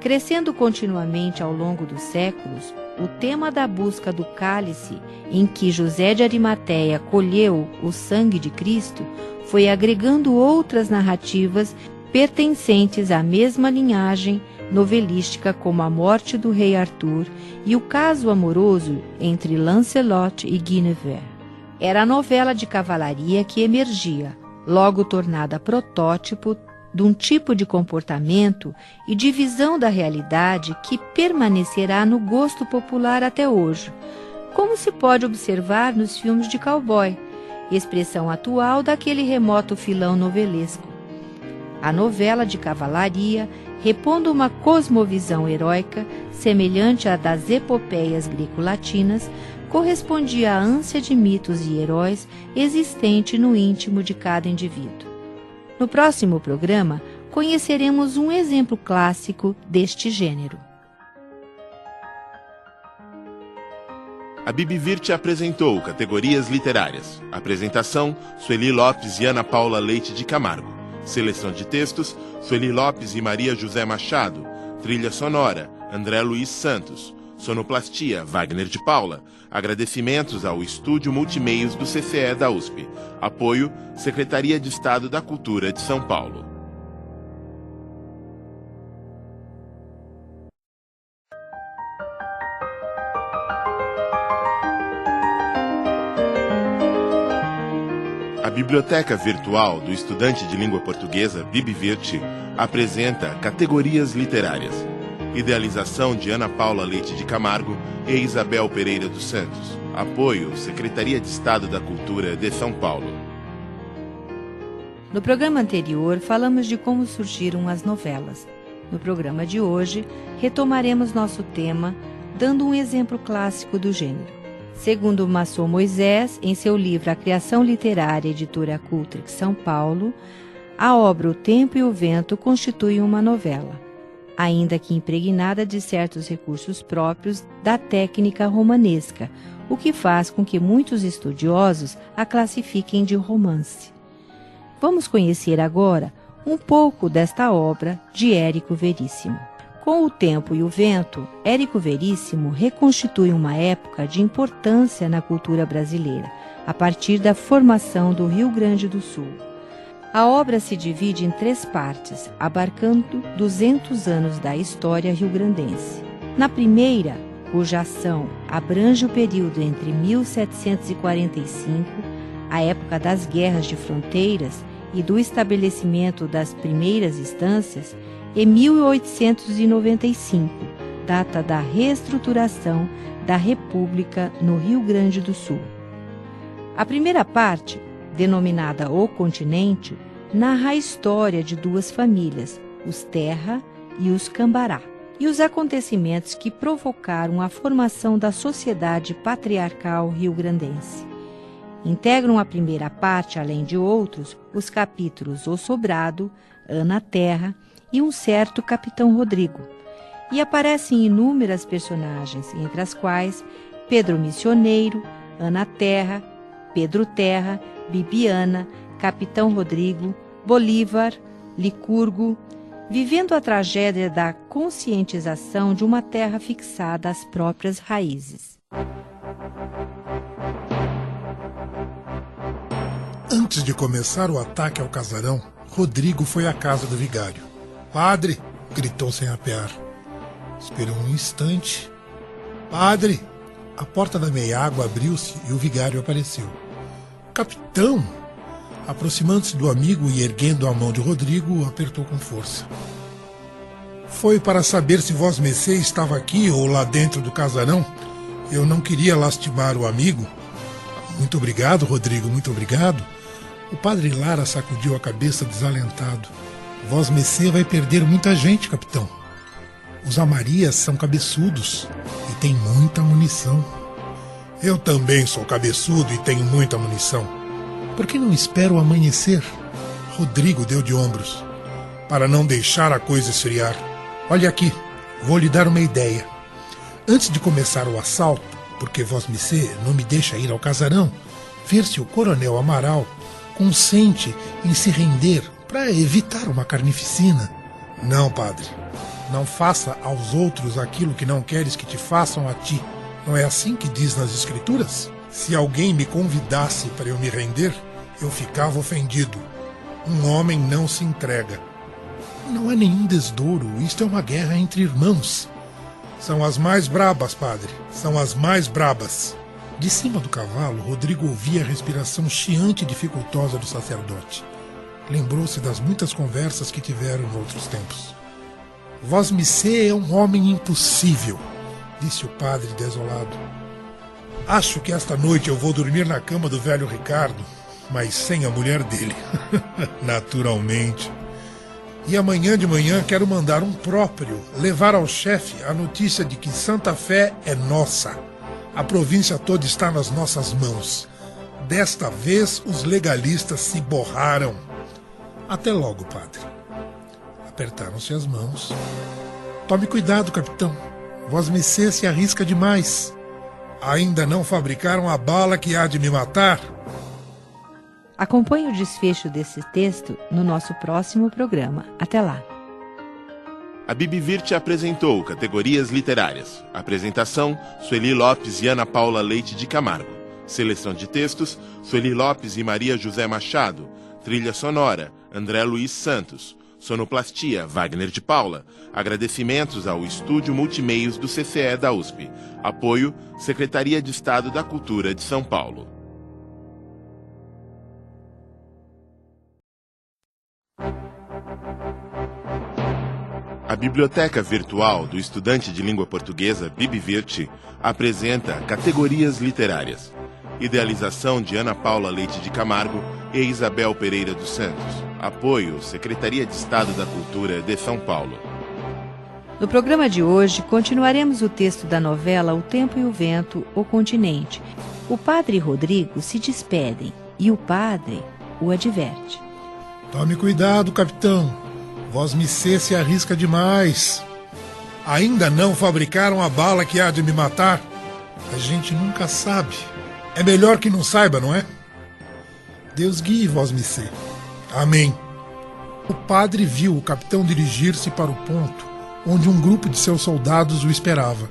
Crescendo continuamente ao longo dos séculos, o tema da busca do cálice em que José de Arimateia colheu o sangue de Cristo foi agregando outras narrativas pertencentes à mesma linhagem novelística, como a morte do rei Arthur e o caso amoroso entre Lancelot e Guinevere. Era a novela de cavalaria que emergia, logo tornada protótipo de um tipo de comportamento e de visão da realidade que permanecerá no gosto popular até hoje, como se pode observar nos filmes de cowboy, expressão atual daquele remoto filão novelesco. A novela de cavalaria, repondo uma cosmovisão heróica semelhante à das epopeias greco-latinas, correspondia à ânsia de mitos e heróis existente no íntimo de cada indivíduo. No próximo programa, conheceremos um exemplo clássico deste gênero. A BibVirt apresentou Categorias Literárias. Apresentação, Sueli Lopes e Ana Paula Leite de Camargo. Seleção de textos, Sueli Lopes e Maria José Machado. Trilha sonora, André Luiz Santos. Sonoplastia, Wagner de Paula. Agradecimentos ao Estúdio Multimeios do CCE da USP. Apoio, Secretaria de Estado da Cultura de São Paulo. A Biblioteca Virtual do Estudante de Língua Portuguesa, BibVirt, apresenta Categorias Literárias. Idealização de Ana Paula Leite de Camargo e Isabel Pereira dos Santos. Apoio, Secretaria de Estado da Cultura de São Paulo. No programa anterior, falamos de como surgiram as novelas. No programa de hoje, retomaremos nosso tema, dando um exemplo clássico do gênero. Segundo Maçom Moisés, em seu livro A Criação Literária, editora Cultrix, São Paulo, a obra O Tempo e o Vento constitui uma novela, ainda que impregnada de certos recursos próprios da técnica romanesca, o que faz com que muitos estudiosos a classifiquem de romance. Vamos conhecer agora um pouco desta obra de Érico Veríssimo. Com O Tempo e o Vento, Érico Veríssimo reconstitui uma época de importância na cultura brasileira, a partir da formação do Rio Grande do Sul. A obra se divide em 3 partes, abarcando 200 anos da história rio-grandense. Na primeira, cuja ação abrange o período entre 1745, a época das guerras de fronteiras e do estabelecimento das primeiras instâncias, e 1895, data da reestruturação da República no Rio Grande do Sul. A primeira parte, denominada O Continente, narra a história de 2 famílias, os Terra e os Cambará, e os acontecimentos que provocaram a formação da sociedade patriarcal rio-grandense. Integram a primeira parte, além de outros, os capítulos O Sobrado, Ana Terra e um certo Capitão Rodrigo, e aparecem inúmeras personagens, entre as quais Pedro Missioneiro, Ana Terra, Pedro Terra, Bibiana, Capitão Rodrigo, Bolívar, Licurgo, vivendo a tragédia da conscientização de uma terra fixada às próprias raízes. Antes de começar o ataque ao casarão, Rodrigo foi à casa do vigário. "Padre!" gritou sem apear. Esperou um instante. "Padre!" A porta da meia-água abriu-se e o vigário apareceu. "Capitão!" Aproximando-se do amigo e erguendo a mão de Rodrigo, o apertou com força. "Foi para saber se vosmecê estava aqui ou lá dentro do casarão. Eu não queria lastimar o amigo." "Muito obrigado, Rodrigo, muito obrigado." O padre Lara sacudiu a cabeça desalentado. "Vosmecê vai perder muita gente, capitão. Os Amarias são cabeçudos e têm muita munição." "Eu também sou cabeçudo e tenho muita munição." "Por que não espera o amanhecer?" Rodrigo deu de ombros. "Para não deixar a coisa esfriar. Olhe aqui, vou lhe dar uma ideia. Antes de começar o assalto, porque vosmecê não me deixa ir ao casarão, ver se o coronel Amaral consente em se render para evitar uma carnificina." "Não, padre. Não faça aos outros aquilo que não queres que te façam a ti. Não é assim que diz nas Escrituras? Se alguém me convidasse para eu me render, eu ficava ofendido. Um homem não se entrega." "Não há nenhum desdouro. Isto é uma guerra entre irmãos." "São as mais brabas, padre. São as mais brabas." De cima do cavalo, Rodrigo ouvia a respiração chiante e dificultosa do sacerdote. Lembrou-se das muitas conversas que tiveram noutros tempos. "Vosmecê é um homem impossível", disse o padre desolado. "Acho que esta noite eu vou dormir na cama do velho Ricardo, mas sem a mulher dele." "Naturalmente." "E amanhã de manhã quero mandar um próprio levar ao chefe a notícia de que Santa Fé é nossa. A província toda está nas nossas mãos. Desta vez os legalistas se borraram." "Até logo, padre." Apertaram-se as mãos. "Tome cuidado, capitão. Vosmecê se arrisca demais." "Ainda não fabricaram a bala que há de me matar?" Acompanhe o desfecho desse texto no nosso próximo programa. Até lá! A Bibivirte apresentou categorias literárias. Apresentação, Sueli Lopes e Ana Paula Leite de Camargo. Seleção de textos, Sueli Lopes e Maria José Machado. Trilha sonora, André Luiz Santos. Sonoplastia, Wagner de Paula. Agradecimentos ao Estúdio Multimeios do CCE da USP. Apoio, Secretaria de Estado da Cultura de São Paulo. A Biblioteca Virtual do Estudante de Língua Portuguesa, Bibivirte, apresenta categorias literárias. Idealização de Ana Paula Leite de Camargo e Isabel Pereira dos Santos. Apoio, Secretaria de Estado da Cultura de São Paulo. No programa de hoje, continuaremos o texto da novela O Tempo e o Vento, O Continente. O padre e Rodrigo se despedem e o padre o adverte. Tome cuidado, capitão. Vosmecê se arrisca demais. Ainda não fabricaram a bala que há de me matar? A gente nunca sabe. É melhor que não saiba, não é? Deus guie Vosmecê. Amém. O padre viu o capitão dirigir-se para o ponto onde um grupo de seus soldados o esperava.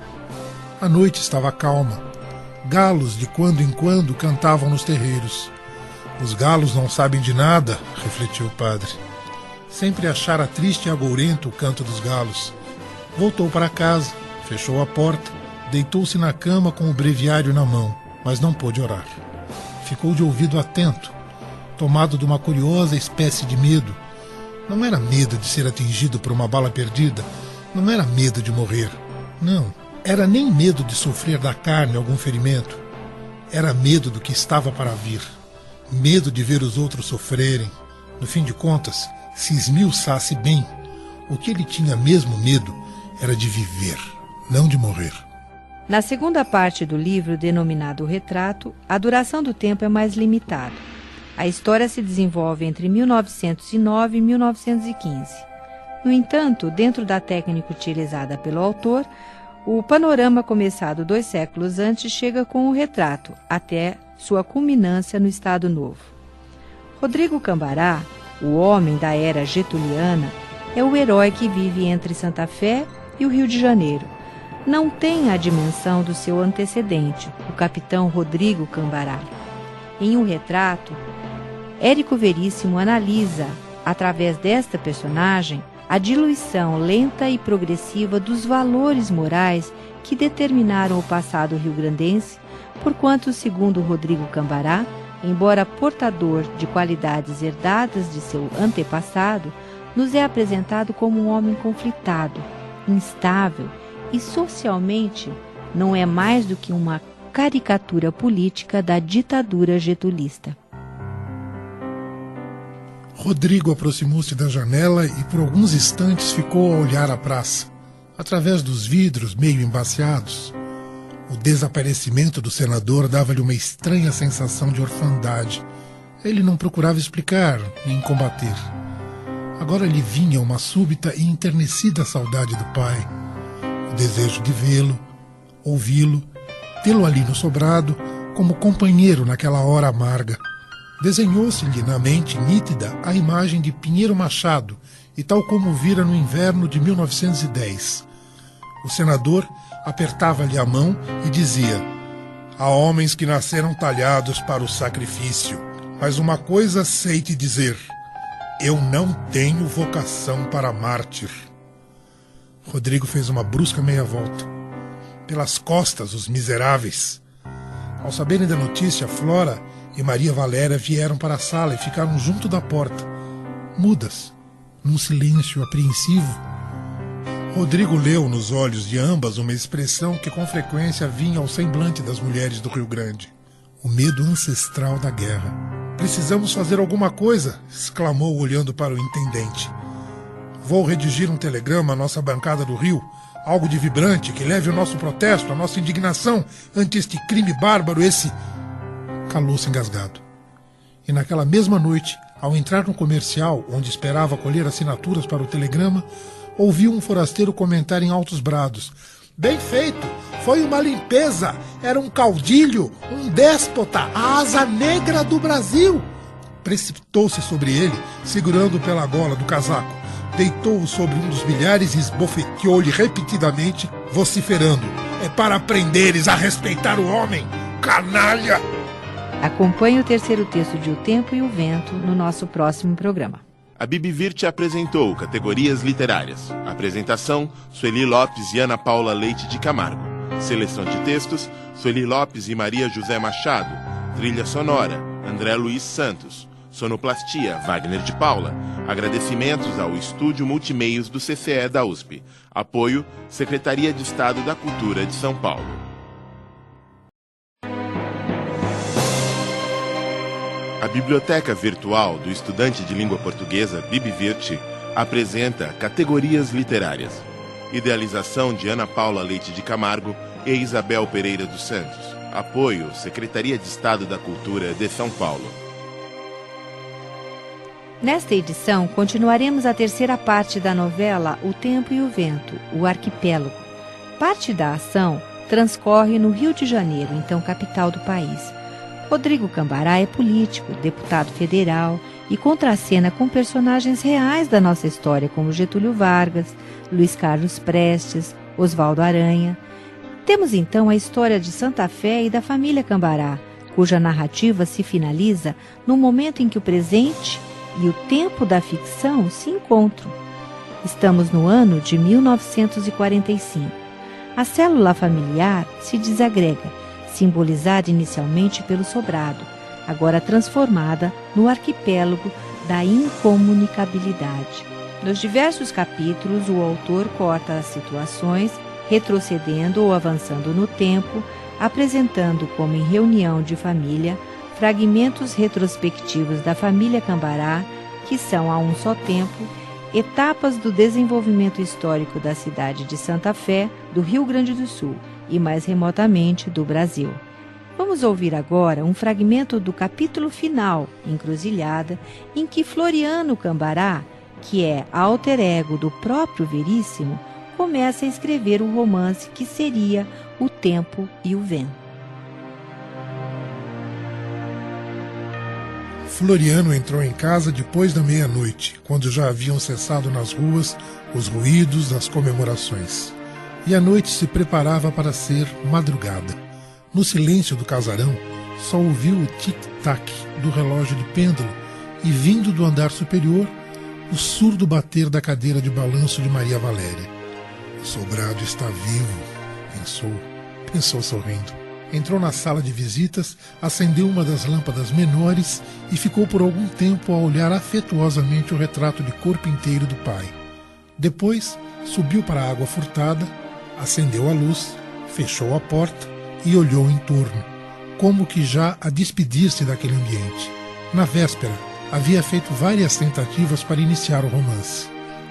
A noite estava calma. Galos de quando em quando cantavam nos terreiros. Os galos não sabem de nada, refletiu o padre. Sempre achara triste e agourento o canto dos galos. Voltou para casa, fechou a porta, deitou-se na cama com o breviário na mão, mas não pôde orar. Ficou de ouvido atento, tomado de uma curiosa espécie de medo. Não era medo de ser atingido por uma bala perdida, não era medo de morrer. Não, era nem medo de sofrer da carne algum ferimento. Era medo do que estava para vir. Medo de ver os outros sofrerem. No fim de contas, se esmiuçasse bem, o que ele tinha mesmo medo era de viver, não de morrer. Na segunda parte do livro, denominado O Retrato, a duração do tempo é mais limitada. A história se desenvolve entre 1909 e 1915. No entanto, dentro da técnica utilizada pelo autor, o panorama começado 2 séculos antes chega com o retrato, até sua culminância no Estado Novo. Rodrigo Cambará, o homem da era getuliana, é o herói que vive entre Santa Fé e o Rio de Janeiro. Não tem a dimensão do seu antecedente, o capitão Rodrigo Cambará. Em Um Retrato, Érico Veríssimo analisa, através desta personagem, a diluição lenta e progressiva dos valores morais que determinaram o passado rio-grandense, porquanto, segundo Rodrigo Cambará, embora portador de qualidades herdadas de seu antepassado, nos é apresentado como um homem conflitado, instável e socialmente não é mais do que uma caricatura política da ditadura getulista. Rodrigo aproximou-se da janela e por alguns instantes ficou a olhar a praça, através dos vidros meio embaciados. O desaparecimento do senador dava-lhe uma estranha sensação de orfandade. Ele não procurava explicar, nem combater. Agora lhe vinha uma súbita e enternecida saudade do pai. O desejo de vê-lo, ouvi-lo, tê-lo ali no sobrado, como companheiro naquela hora amarga. Desenhou-se-lhe na mente nítida a imagem de Pinheiro Machado, e tal como vira no inverno de 1910. O senador apertava-lhe a mão e dizia: há homens que nasceram talhados para o sacrifício, mas uma coisa sei te dizer, eu não tenho vocação para mártir. Rodrigo fez uma brusca meia-volta. Pelas costas, os miseráveis. Ao saberem da notícia, Flora e Maria Valéria vieram para a sala e ficaram junto da porta, mudas, num silêncio apreensivo. Rodrigo leu nos olhos de ambas uma expressão que com frequência vinha ao semblante das mulheres do Rio Grande: o medo ancestral da guerra. Precisamos fazer alguma coisa, exclamou olhando para o intendente. Vou redigir um telegrama à nossa bancada do Rio, algo de vibrante que leve o nosso protesto, a nossa indignação ante este crime bárbaro, esse... Calou-se engasgado. E naquela mesma noite, ao entrar no comercial, onde esperava colher assinaturas para o telegrama, ouviu um forasteiro comentar em altos brados: bem feito! Foi uma limpeza! Era um caudilho, um déspota, a asa negra do Brasil! Precipitou-se sobre ele, segurando-o pela gola do casaco. deitou-o sobre um dos milhares e esbofeteou-lhe repetidamente, vociferando: é para aprenderes a respeitar o homem, canalha! Acompanhe o terceiro texto de O Tempo e o Vento no nosso próximo programa. A Bibivirte apresentou categorias literárias. Apresentação, Sueli Lopes e Ana Paula Leite de Camargo. Seleção de textos, Sueli Lopes e Maria José Machado. Trilha sonora, André Luiz Santos. Sonoplastia, Wagner de Paula. Agradecimentos ao Estúdio Multimeios do CCE da USP. Apoio, Secretaria de Estado da Cultura de São Paulo. A Biblioteca Virtual do Estudante de Língua Portuguesa, Bibivirte, apresenta categorias literárias. Idealização de Ana Paula Leite de Camargo e Isabel Pereira dos Santos. Apoio, Secretaria de Estado da Cultura de São Paulo. Nesta edição, continuaremos a terceira parte da novela O Tempo e o Vento, o Arquipélago. Parte da ação transcorre no Rio de Janeiro, então capital do país. Rodrigo Cambará é político, deputado federal e contracena com personagens reais da nossa história, como Getúlio Vargas, Luiz Carlos Prestes, Oswaldo Aranha. Temos então a história de Santa Fé e da família Cambará, cuja narrativa se finaliza no momento em que o presente e o tempo da ficção se encontram. Estamos no ano de 1945. A célula familiar se desagrega, simbolizada inicialmente pelo sobrado, agora transformada no arquipélago da incomunicabilidade. Nos diversos capítulos, o autor corta as situações, retrocedendo ou avançando no tempo, apresentando como em reunião de família, fragmentos retrospectivos da família Cambará, que são, a um só tempo, etapas do desenvolvimento histórico da cidade de Santa Fé, do Rio Grande do Sul, e mais remotamente do Brasil. Vamos ouvir agora um fragmento do capítulo final, Encruzilhada, em que Floriano Cambará, que é alter ego do próprio Veríssimo, começa a escrever o romance que seria O Tempo e o Vento. Floriano entrou em casa depois da meia-noite, quando já haviam cessado nas ruas os ruídos das comemorações. E a noite se preparava para ser madrugada. No silêncio do casarão, só ouviu o tic-tac do relógio de pêndulo e, vindo do andar superior, o surdo bater da cadeira de balanço de Maria Valéria. O sobrado está vivo, pensou sorrindo. Entrou na sala de visitas, acendeu uma das lâmpadas menores e ficou por algum tempo a olhar afetuosamente o retrato de corpo inteiro do pai. Depois, subiu para a água furtada, acendeu a luz, fechou a porta e olhou em torno, como que já a despedir-se daquele ambiente. Na véspera, havia feito várias tentativas para iniciar o romance.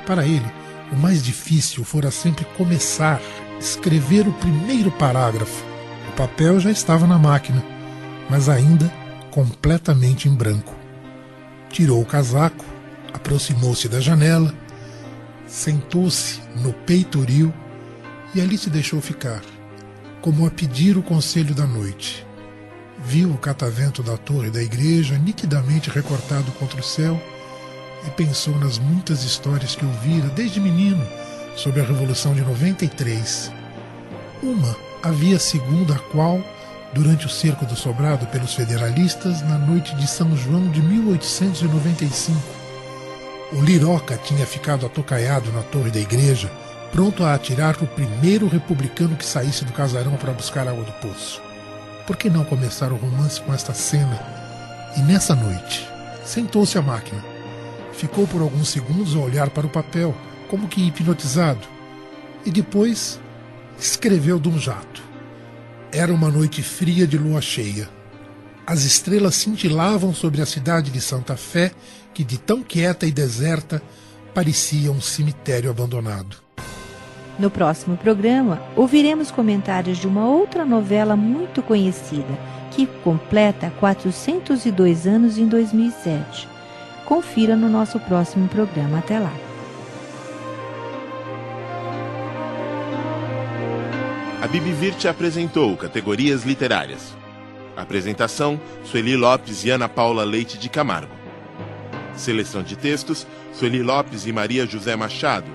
Para ele, o mais difícil fora sempre começar, escrever o primeiro parágrafo. O papel já estava na máquina, mas ainda completamente em branco. Tirou o casaco, aproximou-se da janela, sentou-se no peitoril e ali se deixou ficar, como a pedir o conselho da noite. Viu o catavento da torre da igreja nitidamente recortado contra o céu e pensou nas muitas histórias que ouvira desde menino sobre a Revolução de 93. Uma havia segundo a qual, durante o cerco do Sobrado pelos federalistas na noite de São João de 1895, o Liroca tinha ficado atocaiado na torre da igreja, pronto a atirar o primeiro republicano que saísse do casarão para buscar água do poço. Por que não começar o romance com esta cena? E nessa noite, sentou-se à máquina. Ficou por alguns segundos a olhar para o papel, como que hipnotizado, e depois escreveu de um jato. Era uma noite fria de lua cheia. As estrelas cintilavam sobre a cidade de Santa Fé, que de tão quieta e deserta parecia um cemitério abandonado. No próximo programa, ouviremos comentários de uma outra novela muito conhecida, que completa 402 anos em 2007. Confira no nosso próximo programa. Até lá. A Bibivirte apresentou categorias literárias. Apresentação, Sueli Lopes e Ana Paula Leite de Camargo. Seleção de textos, Sueli Lopes e Maria José Machado.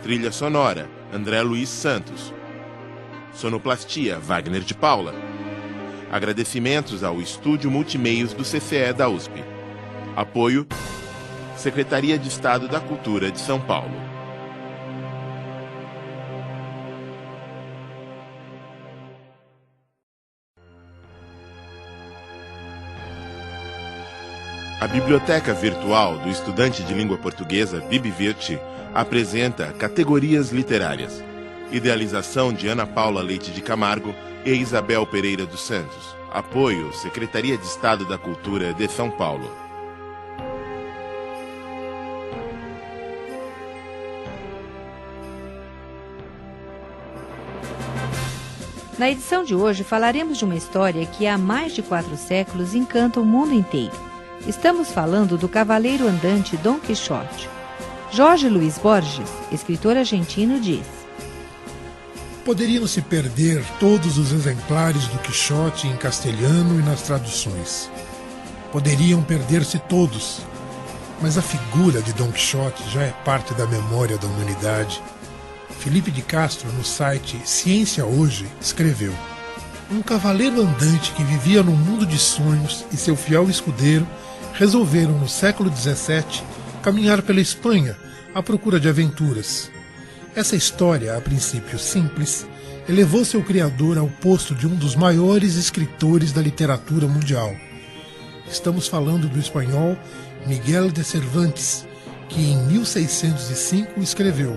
Trilha sonora, André Luiz Santos. Sonoplastia, Wagner de Paula. Agradecimentos ao Estúdio Multimeios do CCE da USP. Apoio, Secretaria de Estado da Cultura de São Paulo. A Biblioteca Virtual do Estudante de Língua Portuguesa, BibVirt, apresenta Categorias Literárias. Idealização de Ana Paula Leite de Camargo e Isabel Pereira dos Santos. Apoio, Secretaria de Estado da Cultura de São Paulo. Na edição de hoje falaremos de uma história que há mais de 4 séculos encanta o mundo inteiro. Estamos falando do cavaleiro andante Dom Quixote. Jorge Luiz Borges, escritor argentino, diz: poderiam se perder todos os exemplares do Quixote em castelhano e nas traduções. Poderiam perder-se todos, mas a figura de Dom Quixote já é parte da memória da humanidade. Felipe de Castro, no site Ciência Hoje, escreveu: um cavaleiro andante que vivia num mundo de sonhos e seu fiel escudeiro resolveram, no século XVII, caminhar pela Espanha à procura de aventuras. Essa história, a princípio simples, elevou seu criador ao posto de um dos maiores escritores da literatura mundial. Estamos falando do espanhol Miguel de Cervantes, que em 1605 escreveu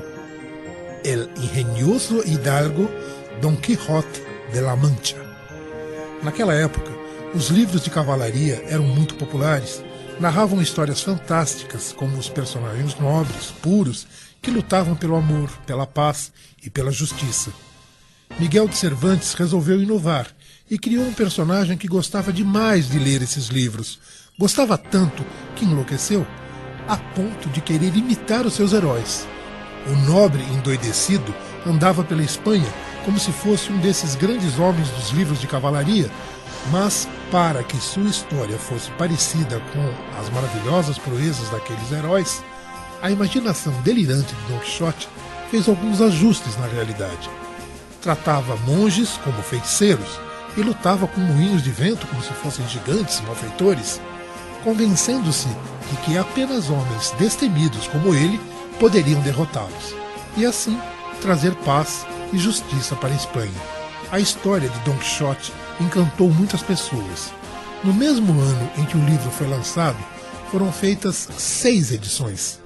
El ingenioso hidalgo Don Quijote de la Mancha. Naquela época, os livros de cavalaria eram muito populares, narravam histórias fantásticas como os personagens nobres, puros, que lutavam pelo amor, pela paz e pela justiça. Miguel de Cervantes resolveu inovar e criou um personagem que gostava demais de ler esses livros. Gostava tanto que enlouqueceu, a ponto de querer imitar os seus heróis. O nobre endoidecido andava pela Espanha como se fosse um desses grandes homens dos livros de cavalaria, mas para que sua história fosse parecida com as maravilhosas proezas daqueles heróis, a imaginação delirante de Don Quixote fez alguns ajustes na realidade. Tratava monges como feiticeiros e lutava com moinhos de vento como se fossem gigantes malfeitores, convencendo-se de que apenas homens destemidos como ele poderiam derrotá-los, e assim trazer paz e justiça para a Espanha. A história de Don Quixote encantou muitas pessoas. No mesmo ano em que o livro foi lançado, foram feitas 6 edições.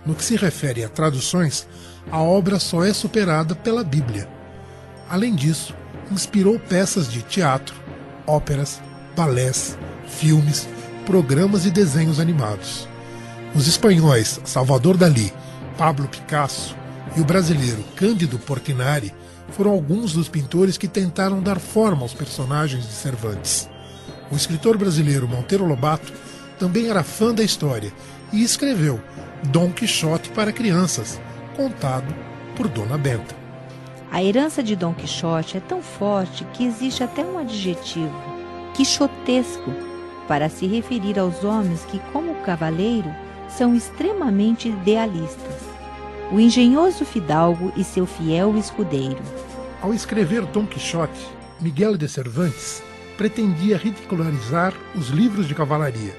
No que se refere a traduções, a obra só é superada pela Bíblia. Além disso, inspirou peças de teatro, óperas, balés, filmes, programas e desenhos animados. Os espanhóis Salvador Dalí, Pablo Picasso e o brasileiro Cândido Portinari foram alguns dos pintores que tentaram dar forma aos personagens de Cervantes. O escritor brasileiro Monteiro Lobato também era fã da história e escreveu Dom Quixote para crianças, contado por Dona Benta. A herança de Dom Quixote é tão forte que existe até um adjetivo, quixotesco, para se referir aos homens que, como cavaleiro, são extremamente idealistas. O engenhoso fidalgo e seu fiel escudeiro. Ao escrever Dom Quixote, Miguel de Cervantes pretendia ridicularizar os livros de cavalaria.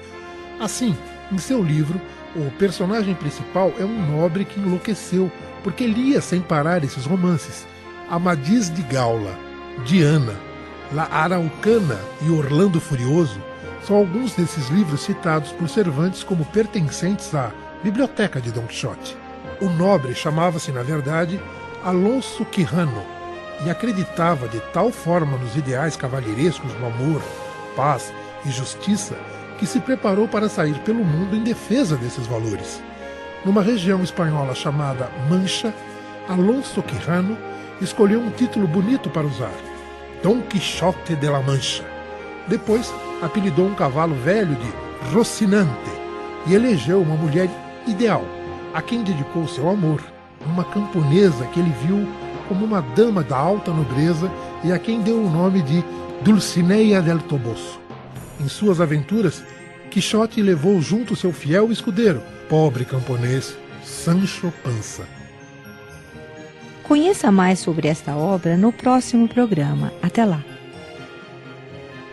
Assim, em seu livro, o personagem principal é um nobre que enlouqueceu porque lia sem parar esses romances. Amadís de Gaula, Diana, La Araucana e Orlando Furioso são alguns desses livros citados por Cervantes como pertencentes à biblioteca de Dom Quixote. O nobre chamava-se, na verdade, Alonso Quijano e acreditava de tal forma nos ideais cavalheirescos do amor, paz e justiça que se preparou para sair pelo mundo em defesa desses valores. Numa região espanhola chamada Mancha, Alonso Quijano escolheu um título bonito para usar, Dom Quixote de la Mancha. Depois, apelidou um cavalo velho de Rocinante e elegeu uma mulher ideal, a quem dedicou seu amor, uma camponesa que ele viu como uma dama da alta nobreza e a quem deu o nome de Dulcinea del Toboso. Em suas aventuras, Quixote levou junto seu fiel escudeiro, pobre camponês, Sancho Panza. Conheça mais sobre esta obra no próximo programa. Até lá!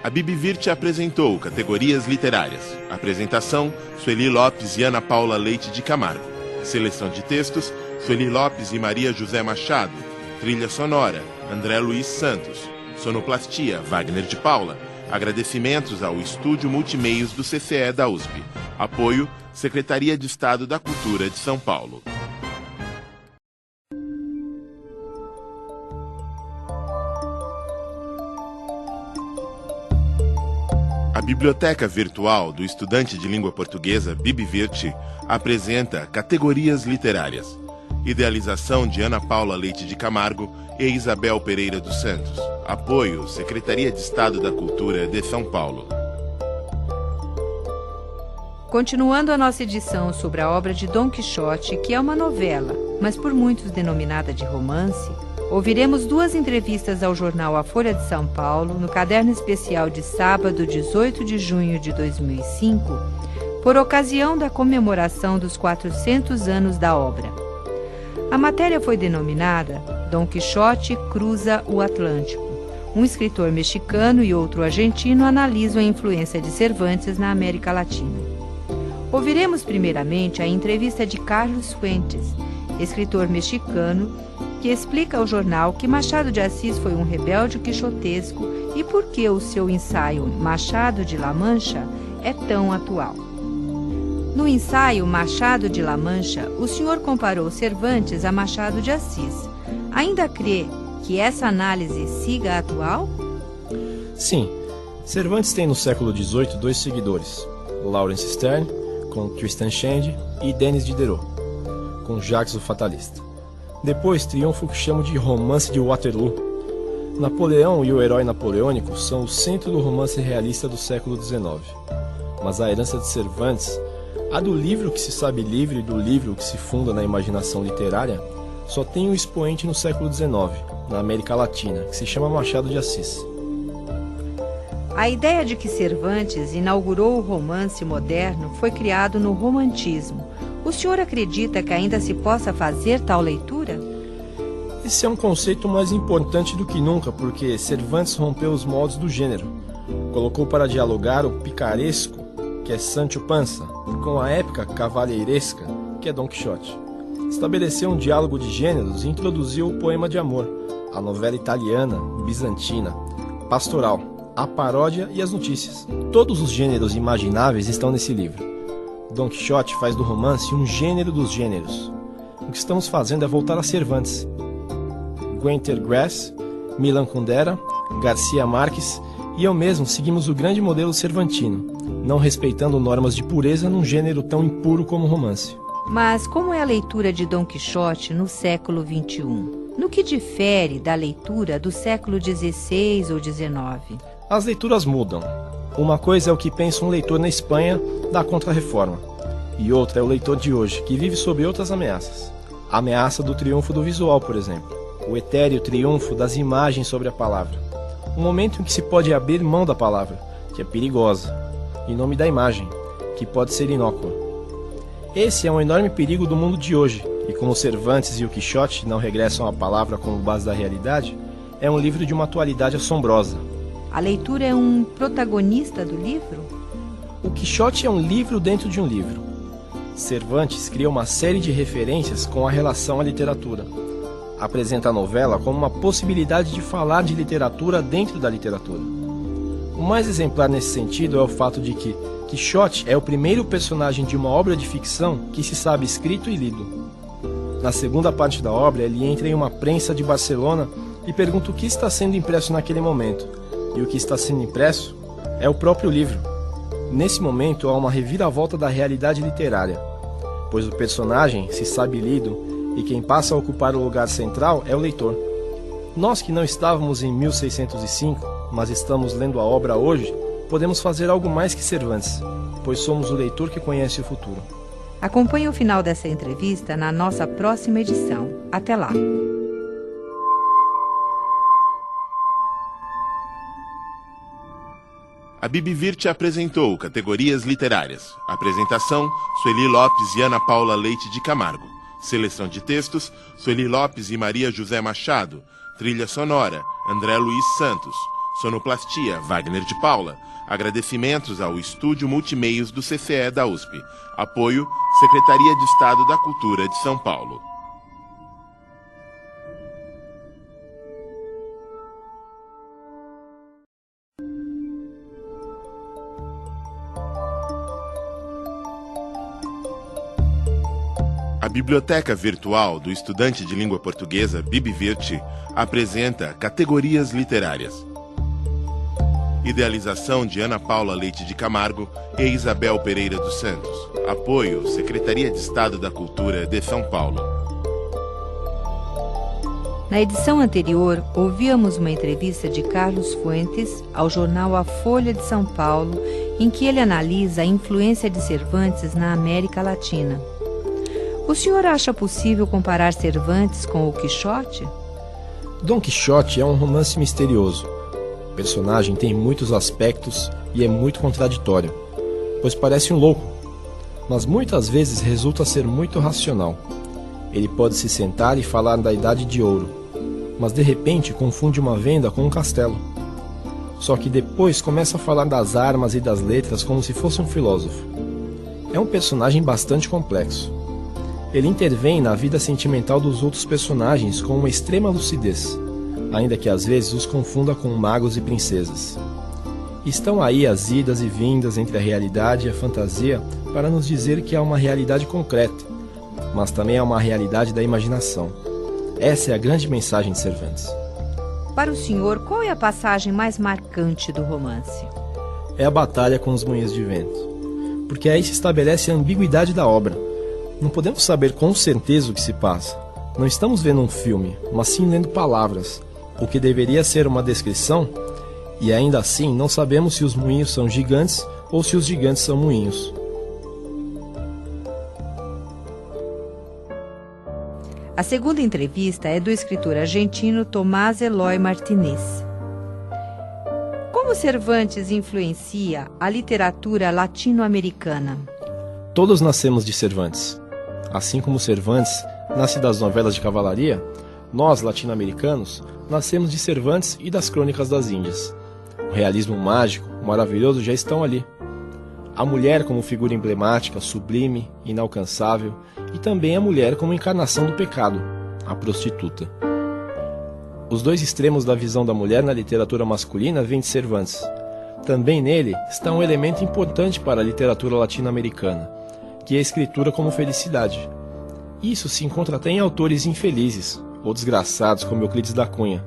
A Bibivirte apresentou Categorias Literárias. Apresentação, Sueli Lopes e Ana Paula Leite de Camargo. Seleção de textos, Sueli Lopes e Maria José Machado. Trilha sonora, André Luiz Santos. Sonoplastia, Wagner de Paula. Agradecimentos ao Estúdio Multimeios do CCE da USP. Apoio, Secretaria de Estado da Cultura de São Paulo. A Biblioteca Virtual do Estudante de Língua Portuguesa, Bibivirte, apresenta Categorias Literárias. Idealização de Ana Paula Leite de Camargo e Isabel Pereira dos Santos. Apoio, Secretaria de Estado da Cultura de São Paulo. Continuando a nossa edição sobre a obra de Dom Quixote, que é uma novela, mas por muitos denominada de romance, ouviremos 2 entrevistas ao jornal A Folha de São Paulo, no caderno especial de sábado, 18 de junho de 2005, por ocasião da comemoração dos 400 anos da obra. A matéria foi denominada Dom Quixote cruza o Atlântico. Um escritor mexicano e outro argentino analisam a influência de Cervantes na América Latina. Ouviremos primeiramente a entrevista de Carlos Fuentes, escritor mexicano, que explica ao jornal que Machado de Assis foi um rebelde quixotesco e por que o seu ensaio Machado de La Mancha é tão atual. No ensaio Machado de La Mancha, o senhor comparou Cervantes a Machado de Assis. Ainda crê que essa análise siga atual? Sim. Cervantes tem no século XVIII 2 seguidores, Laurence Sterne, com Tristan Shandy, e Denis Diderot, com Jacques o Fatalista. Depois triunfa o que chamo de romance de Waterloo. Napoleão e o herói napoleônico são o centro do romance realista do século XIX. Mas a herança de Cervantes, a do livro que se sabe livre e do livro que se funda na imaginação literária, só tem um expoente no século XIX, na América Latina, que se chama Machado de Assis. A ideia de que Cervantes inaugurou o romance moderno foi criado no romantismo. O senhor acredita que ainda se possa fazer tal leitura? Esse é um conceito mais importante do que nunca, porque Cervantes rompeu os moldes do gênero. Colocou para dialogar o picaresco, que é Sancho Panza, com a épica cavalheiresca, que é Dom Quixote. Estabeleceu um diálogo de gêneros e introduziu o poema de amor, a novela italiana, bizantina, pastoral, a paródia e as notícias. Todos os gêneros imagináveis estão nesse livro. Dom Quixote faz do romance um gênero dos gêneros. O que estamos fazendo é voltar a Cervantes. Gunther Grass, Milan Kundera, Garcia Marques e eu mesmo seguimos o grande modelo cervantino, não respeitando normas de pureza num gênero tão impuro como o romance. Mas como é a leitura de Dom Quixote no século XXI? No que difere da leitura do século XVI ou XIX? As leituras mudam. Uma coisa é o que pensa um leitor na Espanha da Contra-Reforma, e outra é o leitor de hoje, que vive sob outras ameaças. A ameaça do triunfo do visual, por exemplo. O etéreo triunfo das imagens sobre a palavra. Um momento em que se pode abrir mão da palavra, que é perigosa, em nome da imagem, que pode ser inócua. Esse é um enorme perigo do mundo de hoje, e como Cervantes e o Quixote não regressam à palavra como base da realidade, é um livro de uma atualidade assombrosa. A leitura é um protagonista do livro? O Quixote é um livro dentro de um livro. Cervantes cria uma série de referências com a relação à literatura. Apresenta a novela como uma possibilidade de falar de literatura dentro da literatura. O mais exemplar nesse sentido é o fato de que Quixote é o primeiro personagem de uma obra de ficção que se sabe escrito e lido. Na segunda parte da obra, ele entra em uma prensa de Barcelona e pergunta o que está sendo impresso naquele momento. E o que está sendo impresso é o próprio livro. Nesse momento, há uma reviravolta da realidade literária, pois o personagem se sabe lido e quem passa a ocupar o lugar central é o leitor. Nós que não estávamos em 1605, mas estamos lendo a obra hoje, podemos fazer algo mais que Cervantes, pois somos o leitor que conhece o futuro. Acompanhe o final dessa entrevista na nossa próxima edição. Até lá! A Bibivirte apresentou categorias literárias. Apresentação, Sueli Lopes e Ana Paula Leite de Camargo. Seleção de textos, Sueli Lopes e Maria José Machado. Trilha sonora, André Luiz Santos. Sonoplastia, Wagner de Paula. Agradecimentos ao Estúdio Multimeios do CCE da USP. Apoio, Secretaria de Estado da Cultura de São Paulo. A Biblioteca Virtual do Estudante de Língua Portuguesa, Bibivirte, apresenta categorias literárias. Idealização de Ana Paula Leite de Camargo e Isabel Pereira dos Santos. Apoio, Secretaria de Estado da Cultura de São Paulo. Na edição anterior, ouvíamos uma entrevista de Carlos Fuentes ao jornal A Folha de São Paulo, em que ele analisa a influência de Cervantes na América Latina. O senhor acha possível comparar Cervantes com o Quixote? Dom Quixote é um romance misterioso. O personagem tem muitos aspectos e é muito contraditório, pois parece um louco, mas muitas vezes resulta ser muito racional. Ele pode se sentar e falar da Idade de Ouro, mas de repente confunde uma venda com um castelo. Só que depois começa a falar das armas e das letras como se fosse um filósofo. É um personagem bastante complexo. Ele intervém na vida sentimental dos outros personagens com uma extrema lucidez, ainda que às vezes os confunda com magos e princesas. Estão aí as idas e vindas entre a realidade e a fantasia para nos dizer que há uma realidade concreta, mas também há uma realidade da imaginação. Essa é a grande mensagem de Cervantes. Para o senhor, qual é a passagem mais marcante do romance? É a batalha com os moinhos de vento, porque aí se estabelece a ambiguidade da obra. Não podemos saber com certeza o que se passa. Não estamos vendo um filme, mas sim lendo palavras, o que deveria ser uma descrição, e ainda assim não sabemos se os moinhos são gigantes ou se os gigantes são moinhos. A segunda entrevista é do escritor argentino Tomás Eloy Martínez. Como Cervantes influencia a literatura latino-americana? Todos nascemos de Cervantes. Assim como Cervantes nasce das novelas de cavalaria, nós, latino-americanos, nascemos de Cervantes e das Crônicas das Índias. O realismo mágico, maravilhoso já estão ali. A mulher como figura emblemática, sublime, inalcançável, e também a mulher como encarnação do pecado, a prostituta. Os dois extremos da visão da mulher na literatura masculina vêm de Cervantes. Também nele está um elemento importante para a literatura latino-americana, que é a escritura como felicidade. Isso se encontra até em autores infelizes, ou desgraçados como Euclides da Cunha,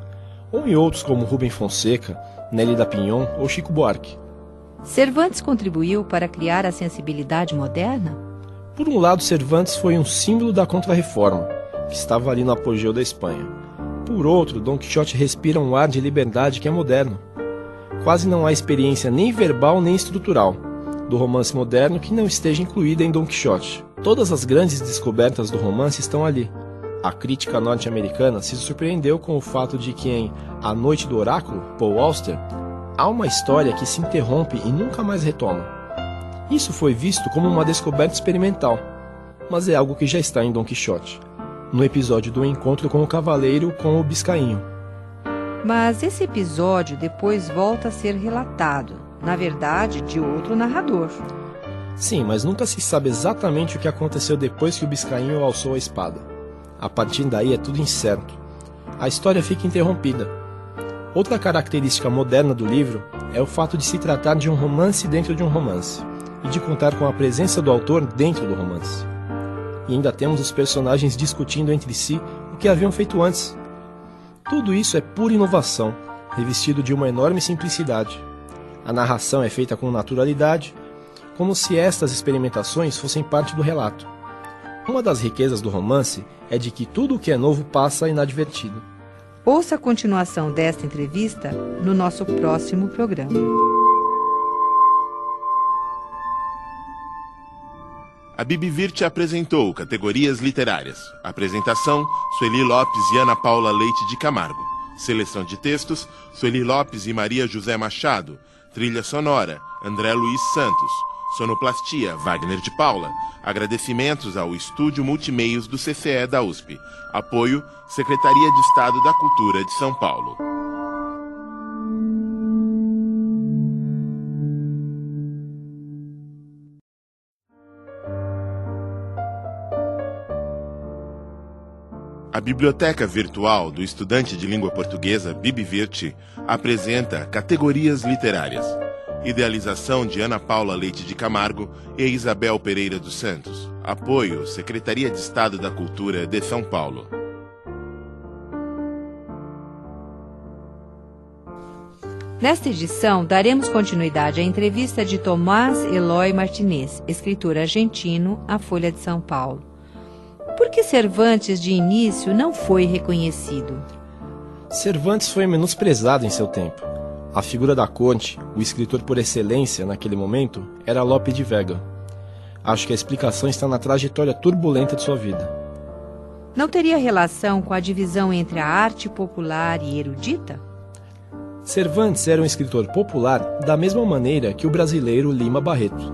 ou em outros como Rubem Fonseca, Nelly da Pinhon ou Chico Buarque. Cervantes contribuiu para criar a sensibilidade moderna? Por um lado, Cervantes foi um símbolo da Contra-Reforma, que estava ali no apogeu da Espanha. Por outro, Dom Quixote respira um ar de liberdade que é moderno. Quase não há experiência nem verbal nem estrutural do romance moderno que não esteja incluída em Dom Quixote. Todas as grandes descobertas do romance estão ali. A crítica norte-americana se surpreendeu com o fato de que em A Noite do Oráculo, Paul Auster, há uma história que se interrompe e nunca mais retoma. Isso foi visto como uma descoberta experimental, mas é algo que já está em Dom Quixote, no episódio do encontro com o cavaleiro com o biscainho. Mas esse episódio depois volta a ser relatado, na verdade, de outro narrador. Sim, mas nunca se sabe exatamente o que aconteceu depois que o biscainho alçou a espada. A partir daí é tudo incerto. A história fica interrompida. Outra característica moderna do livro é o fato de se tratar de um romance dentro de um romance, e de contar com a presença do autor dentro do romance. E ainda temos os personagens discutindo entre si o que haviam feito antes. Tudo isso é pura inovação, revestido de uma enorme simplicidade. A narração é feita com naturalidade, como se estas experimentações fossem parte do relato. Uma das riquezas do romance é de que tudo o que é novo passa inadvertido. Ouça a continuação desta entrevista no nosso próximo programa. A Bibivirte apresentou categorias literárias. Apresentação, Sueli Lopes e Ana Paula Leite de Camargo. Seleção de textos, Sueli Lopes e Maria José Machado. Trilha sonora, André Luiz Santos. Sonoplastia, Wagner de Paula. Agradecimentos ao Estúdio Multimeios do CCE da USP. Apoio, Secretaria de Estado da Cultura de São Paulo. A Biblioteca Virtual do Estudante de Língua Portuguesa, BibVirt, apresenta Categorias Literárias. Idealização de Ana Paula Leite de Camargo e Isabel Pereira dos Santos. Apoio, Secretaria de Estado da Cultura de São Paulo. Nesta edição, daremos continuidade à entrevista de Tomás Eloy Martinez, escritor argentino, à Folha de São Paulo. Por que Cervantes, de início, não foi reconhecido? Cervantes foi menosprezado em seu tempo. A figura da corte, o escritor por excelência naquele momento, era Lope de Vega. Acho que a explicação está na trajetória turbulenta de sua vida. Não teria relação com a divisão entre a arte popular e erudita? Cervantes era um escritor popular da mesma maneira que o brasileiro Lima Barreto,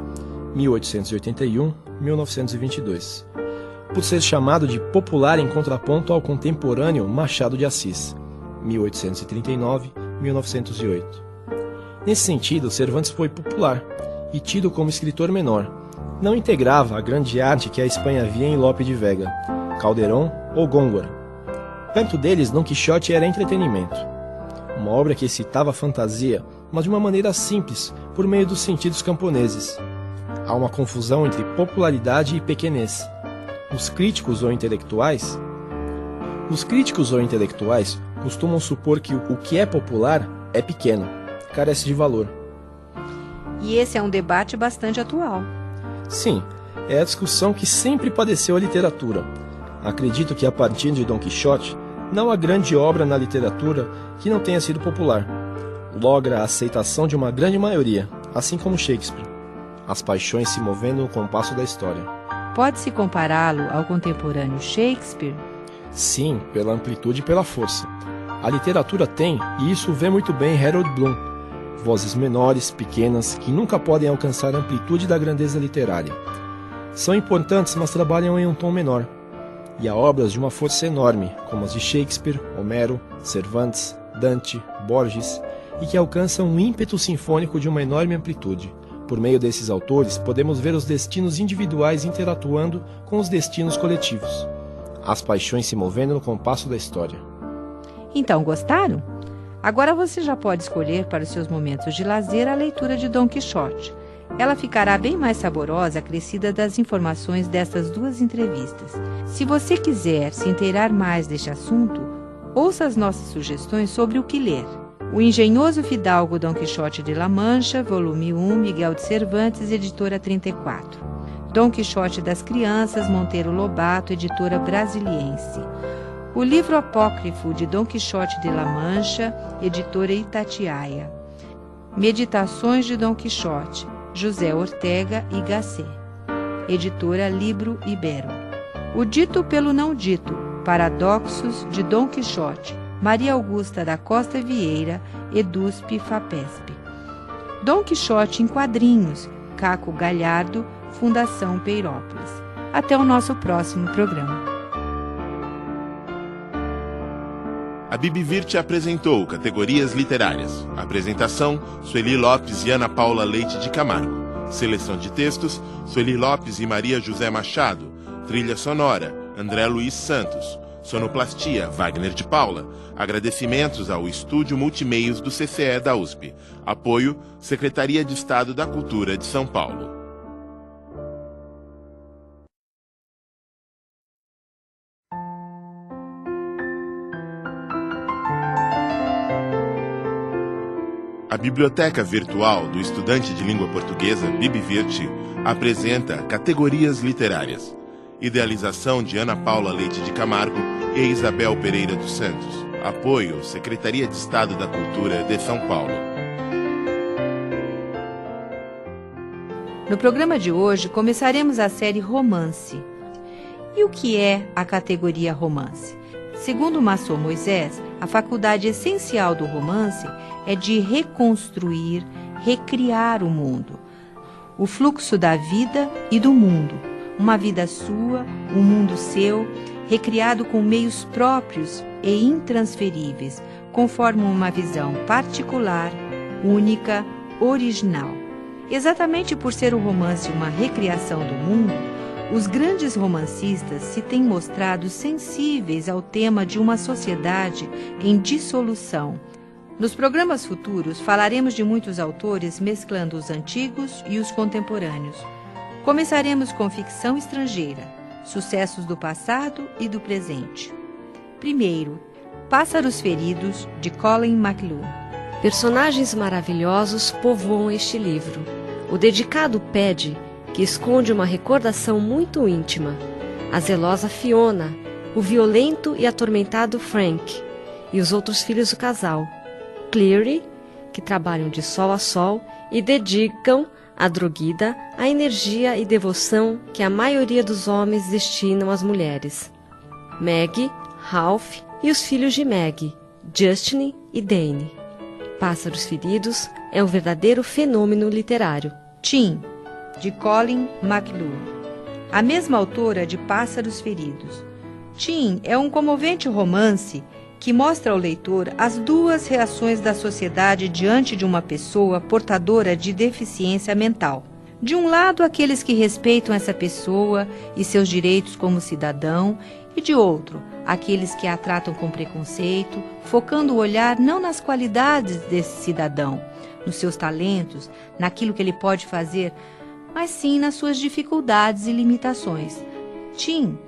1881-1922, por ser chamado de popular em contraponto ao contemporâneo Machado de Assis, 1839-1908. Nesse sentido, Cervantes foi popular e tido como escritor menor. Não integrava a grande arte que a Espanha via em Lope de Vega, Calderón ou Góngora. Perto deles, Dom Quixote era entretenimento. Uma obra que excitava a fantasia, mas de uma maneira simples, por meio dos sentidos camponeses. Há uma confusão entre popularidade e pequenez. Os críticos ou intelectuais costumam supor que o que é popular é pequeno, carece de valor. E esse é um debate bastante atual. Sim, é a discussão que sempre padeceu a literatura. Acredito que a partir de Dom Quixote, não há grande obra na literatura que não tenha sido popular. Logra a aceitação de uma grande maioria, assim como Shakespeare. As paixões se movendo no compasso da história. Pode-se compará-lo ao contemporâneo Shakespeare? Sim, pela amplitude e pela força. A literatura tem, e isso vê muito bem Harold Bloom, vozes menores, pequenas, que nunca podem alcançar a amplitude da grandeza literária. São importantes, mas trabalham em um tom menor. E há obras de uma força enorme, como as de Shakespeare, Homero, Cervantes, Dante, Borges, e que alcançam um ímpeto sinfônico de uma enorme amplitude. Por meio desses autores, podemos ver os destinos individuais interatuando com os destinos coletivos. As paixões se movendo no compasso da história. Então, gostaram? Agora você já pode escolher para os seus momentos de lazer a leitura de Dom Quixote. Ela ficará bem mais saborosa acrescida das informações destas duas entrevistas. Se você quiser se inteirar mais deste assunto, ouça as nossas sugestões sobre o que ler. O Engenhoso Fidalgo Dom Quixote de La Mancha, volume 1, Miguel de Cervantes, editora 34. Dom Quixote das Crianças, Monteiro Lobato, editora Brasiliense. O livro apócrifo de Dom Quixote de La Mancha, editora Itatiaia. Meditações de Dom Quixote, José Ortega y Gasset, editora Libro Ibero. O Dito pelo Não Dito, Paradoxos de Dom Quixote, Maria Augusta da Costa Vieira, EDUSP FAPESP. Dom Quixote em Quadrinhos, Caco Galhardo, Fundação Peirópolis. Até o nosso próximo programa. A BibVirt apresentou Categorias Literárias. Apresentação, Sueli Lopes e Ana Paula Leite de Camargo. Seleção de textos, Sueli Lopes e Maria José Machado. Trilha sonora, André Luiz Santos. Sonoplastia, Wagner de Paula. Agradecimentos ao Estúdio Multimeios do CCE da USP. Apoio, Secretaria de Estado da Cultura de São Paulo. A Biblioteca Virtual do Estudante de Língua Portuguesa, BibVirt, apresenta Categorias Literárias. Idealização de Ana Paula Leite de Camargo e Isabel Pereira dos Santos. Apoio, Secretaria de Estado da Cultura de São Paulo. No programa de hoje, começaremos a série Romance. E o que é a categoria romance? Segundo Massot Moisés, a faculdade essencial do romance é de reconstruir, recriar o mundo. O fluxo da vida e do mundo. Uma vida sua, um mundo seu, recriado com meios próprios e intransferíveis, conforme uma visão particular, única, original. Exatamente por ser o romance uma recriação do mundo, os grandes romancistas se têm mostrado sensíveis ao tema de uma sociedade em dissolução. Nos programas futuros falaremos de muitos autores mesclando os antigos e os contemporâneos. Começaremos com ficção estrangeira, sucessos do passado e do presente. Primeiro, Pássaros Feridos, de Colin McClure. Personagens maravilhosos povoam este livro. O dedicado Paddy, que esconde uma recordação muito íntima. A zelosa Fiona, o violento e atormentado Frank e os outros filhos do casal. Cleary, que trabalham de sol a sol e dedicam à droguida a energia e devoção que a maioria dos homens destinam às mulheres. Maggie, Ralph e os filhos de Maggie, Justin e Dane. Pássaros Feridos é um verdadeiro fenômeno literário. Tim, de Colin McClure. A mesma autora de Pássaros Feridos. Tim é um comovente romance que mostra ao leitor as duas reações da sociedade diante de uma pessoa portadora de deficiência mental. De um lado, aqueles que respeitam essa pessoa e seus direitos como cidadão, e de outro, aqueles que a tratam com preconceito, focando o olhar não nas qualidades desse cidadão, nos seus talentos, naquilo que ele pode fazer, mas sim nas suas dificuldades e limitações. Tim,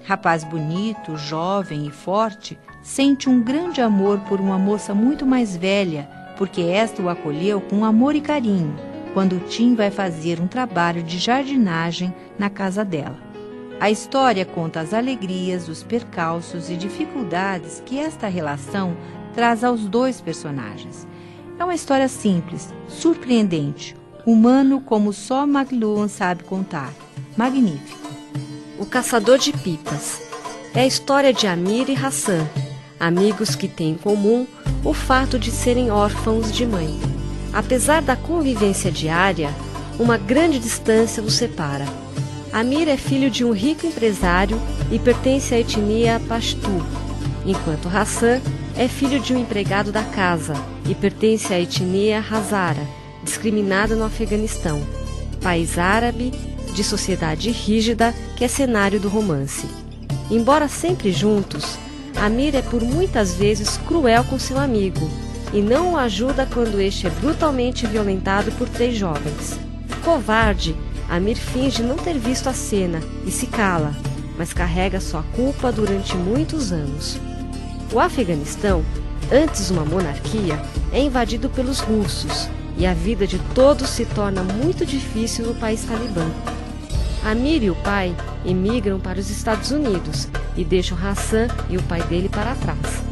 rapaz bonito, jovem e forte, sente um grande amor por uma moça muito mais velha, porque esta o acolheu com amor e carinho, quando Tim vai fazer um trabalho de jardinagem na casa dela. A história conta as alegrias, os percalços e dificuldades que esta relação traz aos dois personagens. É uma história simples, surpreendente, humano como só McLuhan sabe contar. Magnífico. O Caçador de Pipas. É a história de Amir e Hassan, amigos que têm em comum o fato de serem órfãos de mãe. Apesar da convivência diária, uma grande distância os separa. Amir é filho de um rico empresário e pertence à etnia Pashtu, enquanto Hassan é filho de um empregado da casa e pertence à etnia Hazara, discriminada no Afeganistão, país árabe de sociedade rígida que é cenário do romance. Embora sempre juntos, Amir é por muitas vezes cruel com seu amigo e não o ajuda quando este é brutalmente violentado por 3 jovens. Covarde, Amir finge não ter visto a cena e se cala, mas carrega sua culpa durante muitos anos. O Afeganistão, antes uma monarquia, é invadido pelos russos e a vida de todos se torna muito difícil no país talibã. Amir e o pai emigram para os Estados Unidos e deixam Hassan e o pai dele para trás.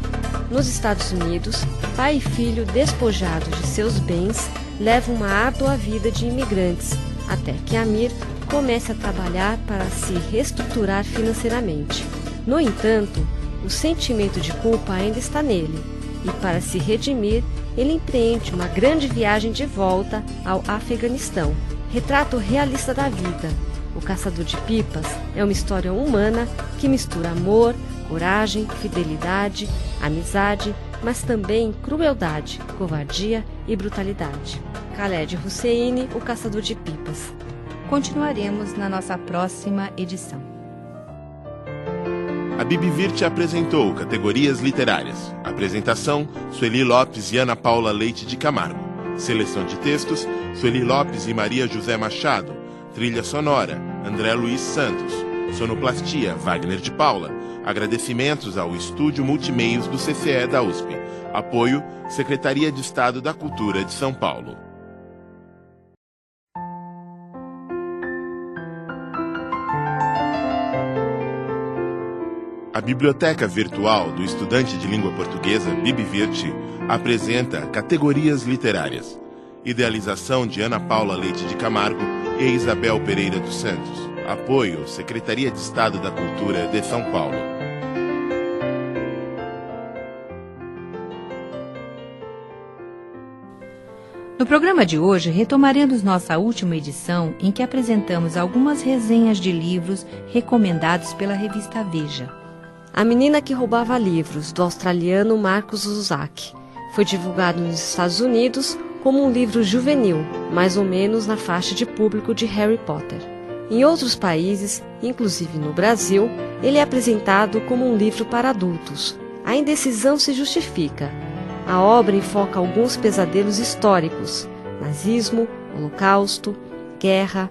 Nos Estados Unidos, pai e filho, despojados de seus bens, levam uma árdua vida de imigrantes, até que Amir comece a trabalhar para se reestruturar financeiramente. No entanto, o sentimento de culpa ainda está nele, e para se redimir, ele empreende uma grande viagem de volta ao Afeganistão. Retrato realista da vida. O Caçador de Pipas é uma história humana que mistura amor, coragem, fidelidade, amizade, mas também crueldade, covardia e brutalidade. Khaled Hosseini, O Caçador de Pipas. Continuaremos na nossa próxima edição. A Bibivirt apresentou Categorias Literárias. Apresentação, Sueli Lopes e Ana Paula Leite de Camargo. Seleção de textos, Sueli Lopes e Maria José Machado. Trilha sonora, André Luiz Santos. Sonoplastia, Wagner de Paula. Agradecimentos ao Estúdio Multimeios do CCE da USP. Apoio, Secretaria de Estado da Cultura de São Paulo. A Biblioteca Virtual do Estudante de Língua Portuguesa, Bibivirt, apresenta Categorias Literárias. Idealização de Ana Paula Leite de Camargo e Isabel Pereira dos Santos. Apoio, Secretaria de Estado da Cultura de São Paulo. No programa de hoje, retomaremos nossa última edição em que apresentamos algumas resenhas de livros recomendados pela revista Veja. A Menina que Roubava Livros, do australiano Marcus Zusak, foi divulgado nos Estados Unidos como um livro juvenil, mais ou menos na faixa de público de Harry Potter. Em outros países, inclusive no Brasil, ele é apresentado como um livro para adultos. A indecisão se justifica. A obra enfoca alguns pesadelos históricos, nazismo, holocausto, guerra,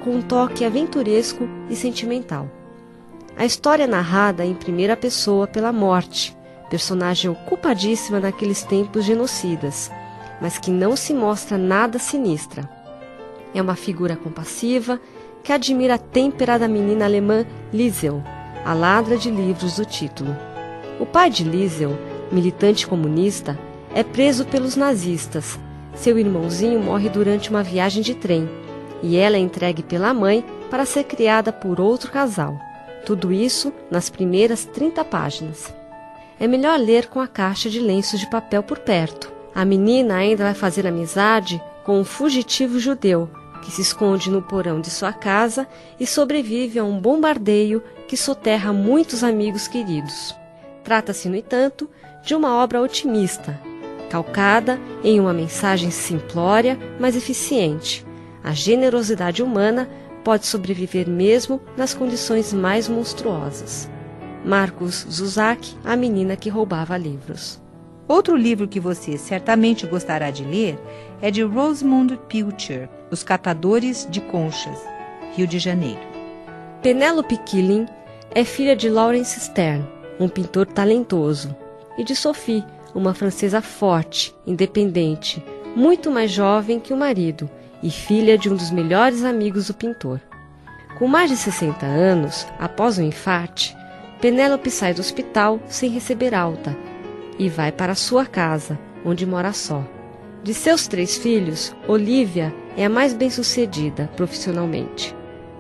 com um toque aventuresco e sentimental. A história é narrada em primeira pessoa pela Morte, personagem ocupadíssima naqueles tempos genocidas, mas que não se mostra nada sinistra. É uma figura compassiva que admira a têmpera da menina alemã Liesel, a ladra de livros do título. O pai de Liesel, militante comunista, é preso pelos nazistas. Seu irmãozinho morre durante uma viagem de trem e ela é entregue pela mãe para ser criada por outro casal. Tudo isso nas primeiras 30 páginas. É melhor ler com a caixa de lenços de papel por perto. A menina ainda vai fazer amizade com um fugitivo judeu que se esconde no porão de sua casa e sobrevive a um bombardeio que soterra muitos amigos queridos. Trata-se, no entanto, de uma obra otimista, calcada em uma mensagem simplória, mas eficiente. A generosidade humana pode sobreviver mesmo nas condições mais monstruosas. Marcus Zusak, A Menina que Roubava Livros. Outro livro que você certamente gostará de ler é de Rosamund Pilcher, Os Catadores de Conchas, Rio de Janeiro. Penélope Killing é filha de Laurence Sterne, um pintor talentoso, e de Sophie, uma francesa forte, independente, muito mais jovem que o marido e filha de um dos melhores amigos do pintor. Com mais de 60 anos, após um infarte, Penélope sai do hospital sem receber alta e vai para sua casa, onde mora só. De seus 3 filhos, Olivia é a mais bem-sucedida profissionalmente.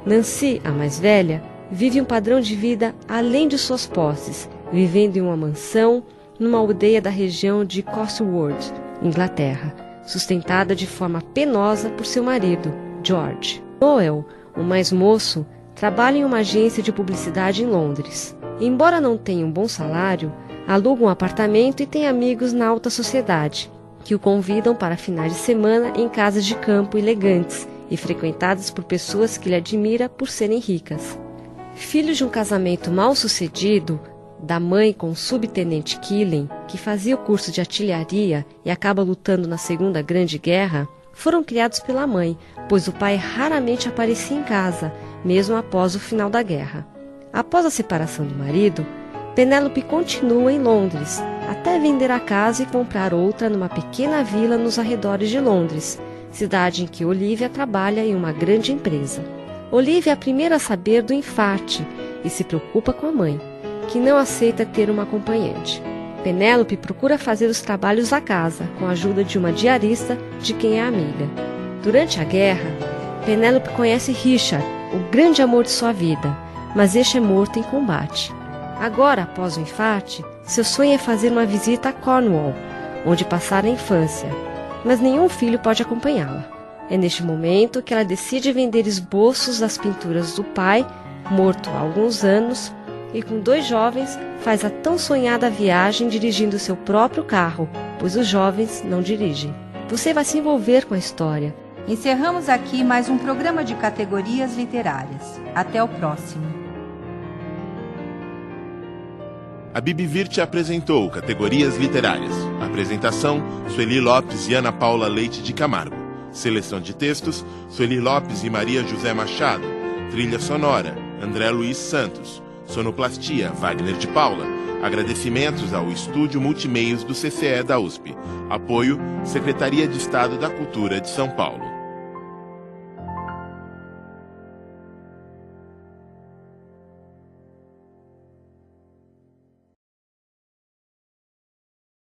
Nancy, a mais velha, vive um padrão de vida além de suas posses, vivendo em uma mansão numa aldeia da região de Cotswold, Inglaterra, sustentada de forma penosa por seu marido, George. Noel, o mais moço, trabalha em uma agência de publicidade em Londres. Embora não tenha um bom salário, aluga um apartamento e tem amigos na alta sociedade, que o convidam para finais de semana em casas de campo elegantes e frequentadas por pessoas que ele admira por serem ricas. Filho de um casamento mal-sucedido, da mãe com o subtenente Killing, que fazia o curso de artilharia e acaba lutando na Segunda Grande Guerra, foram criados pela mãe, pois o pai raramente aparecia em casa, mesmo após o final da guerra. Após a separação do marido, Penélope continua em Londres, até vender a casa e comprar outra numa pequena vila nos arredores de Londres, cidade em que Olivia trabalha em uma grande empresa. Olivia é a primeira a saber do infarte e se preocupa com a mãe, que não aceita ter uma acompanhante. Penélope procura fazer os trabalhos da casa, com a ajuda de uma diarista de quem é amiga. Durante a guerra, Penélope conhece Richard, o grande amor de sua vida, mas este é morto em combate. Agora, após o infarte, seu sonho é fazer uma visita a Cornwall, onde passara a infância, mas nenhum filho pode acompanhá-la. É neste momento que ela decide vender esboços das pinturas do pai, morto há alguns anos, e com 2 jovens faz a tão sonhada viagem dirigindo seu próprio carro, pois os jovens não dirigem. Você vai se envolver com a história. Encerramos aqui mais um programa de categorias literárias. Até o próximo. A Bibivirte apresentou Categorias Literárias. Apresentação, Sueli Lopes e Ana Paula Leite de Camargo. Seleção de textos, Sueli Lopes e Maria José Machado. Trilha sonora, André Luiz Santos. Sonoplastia, Wagner de Paula. Agradecimentos ao Estúdio Multimeios do CCE da USP. Apoio, Secretaria de Estado da Cultura de São Paulo.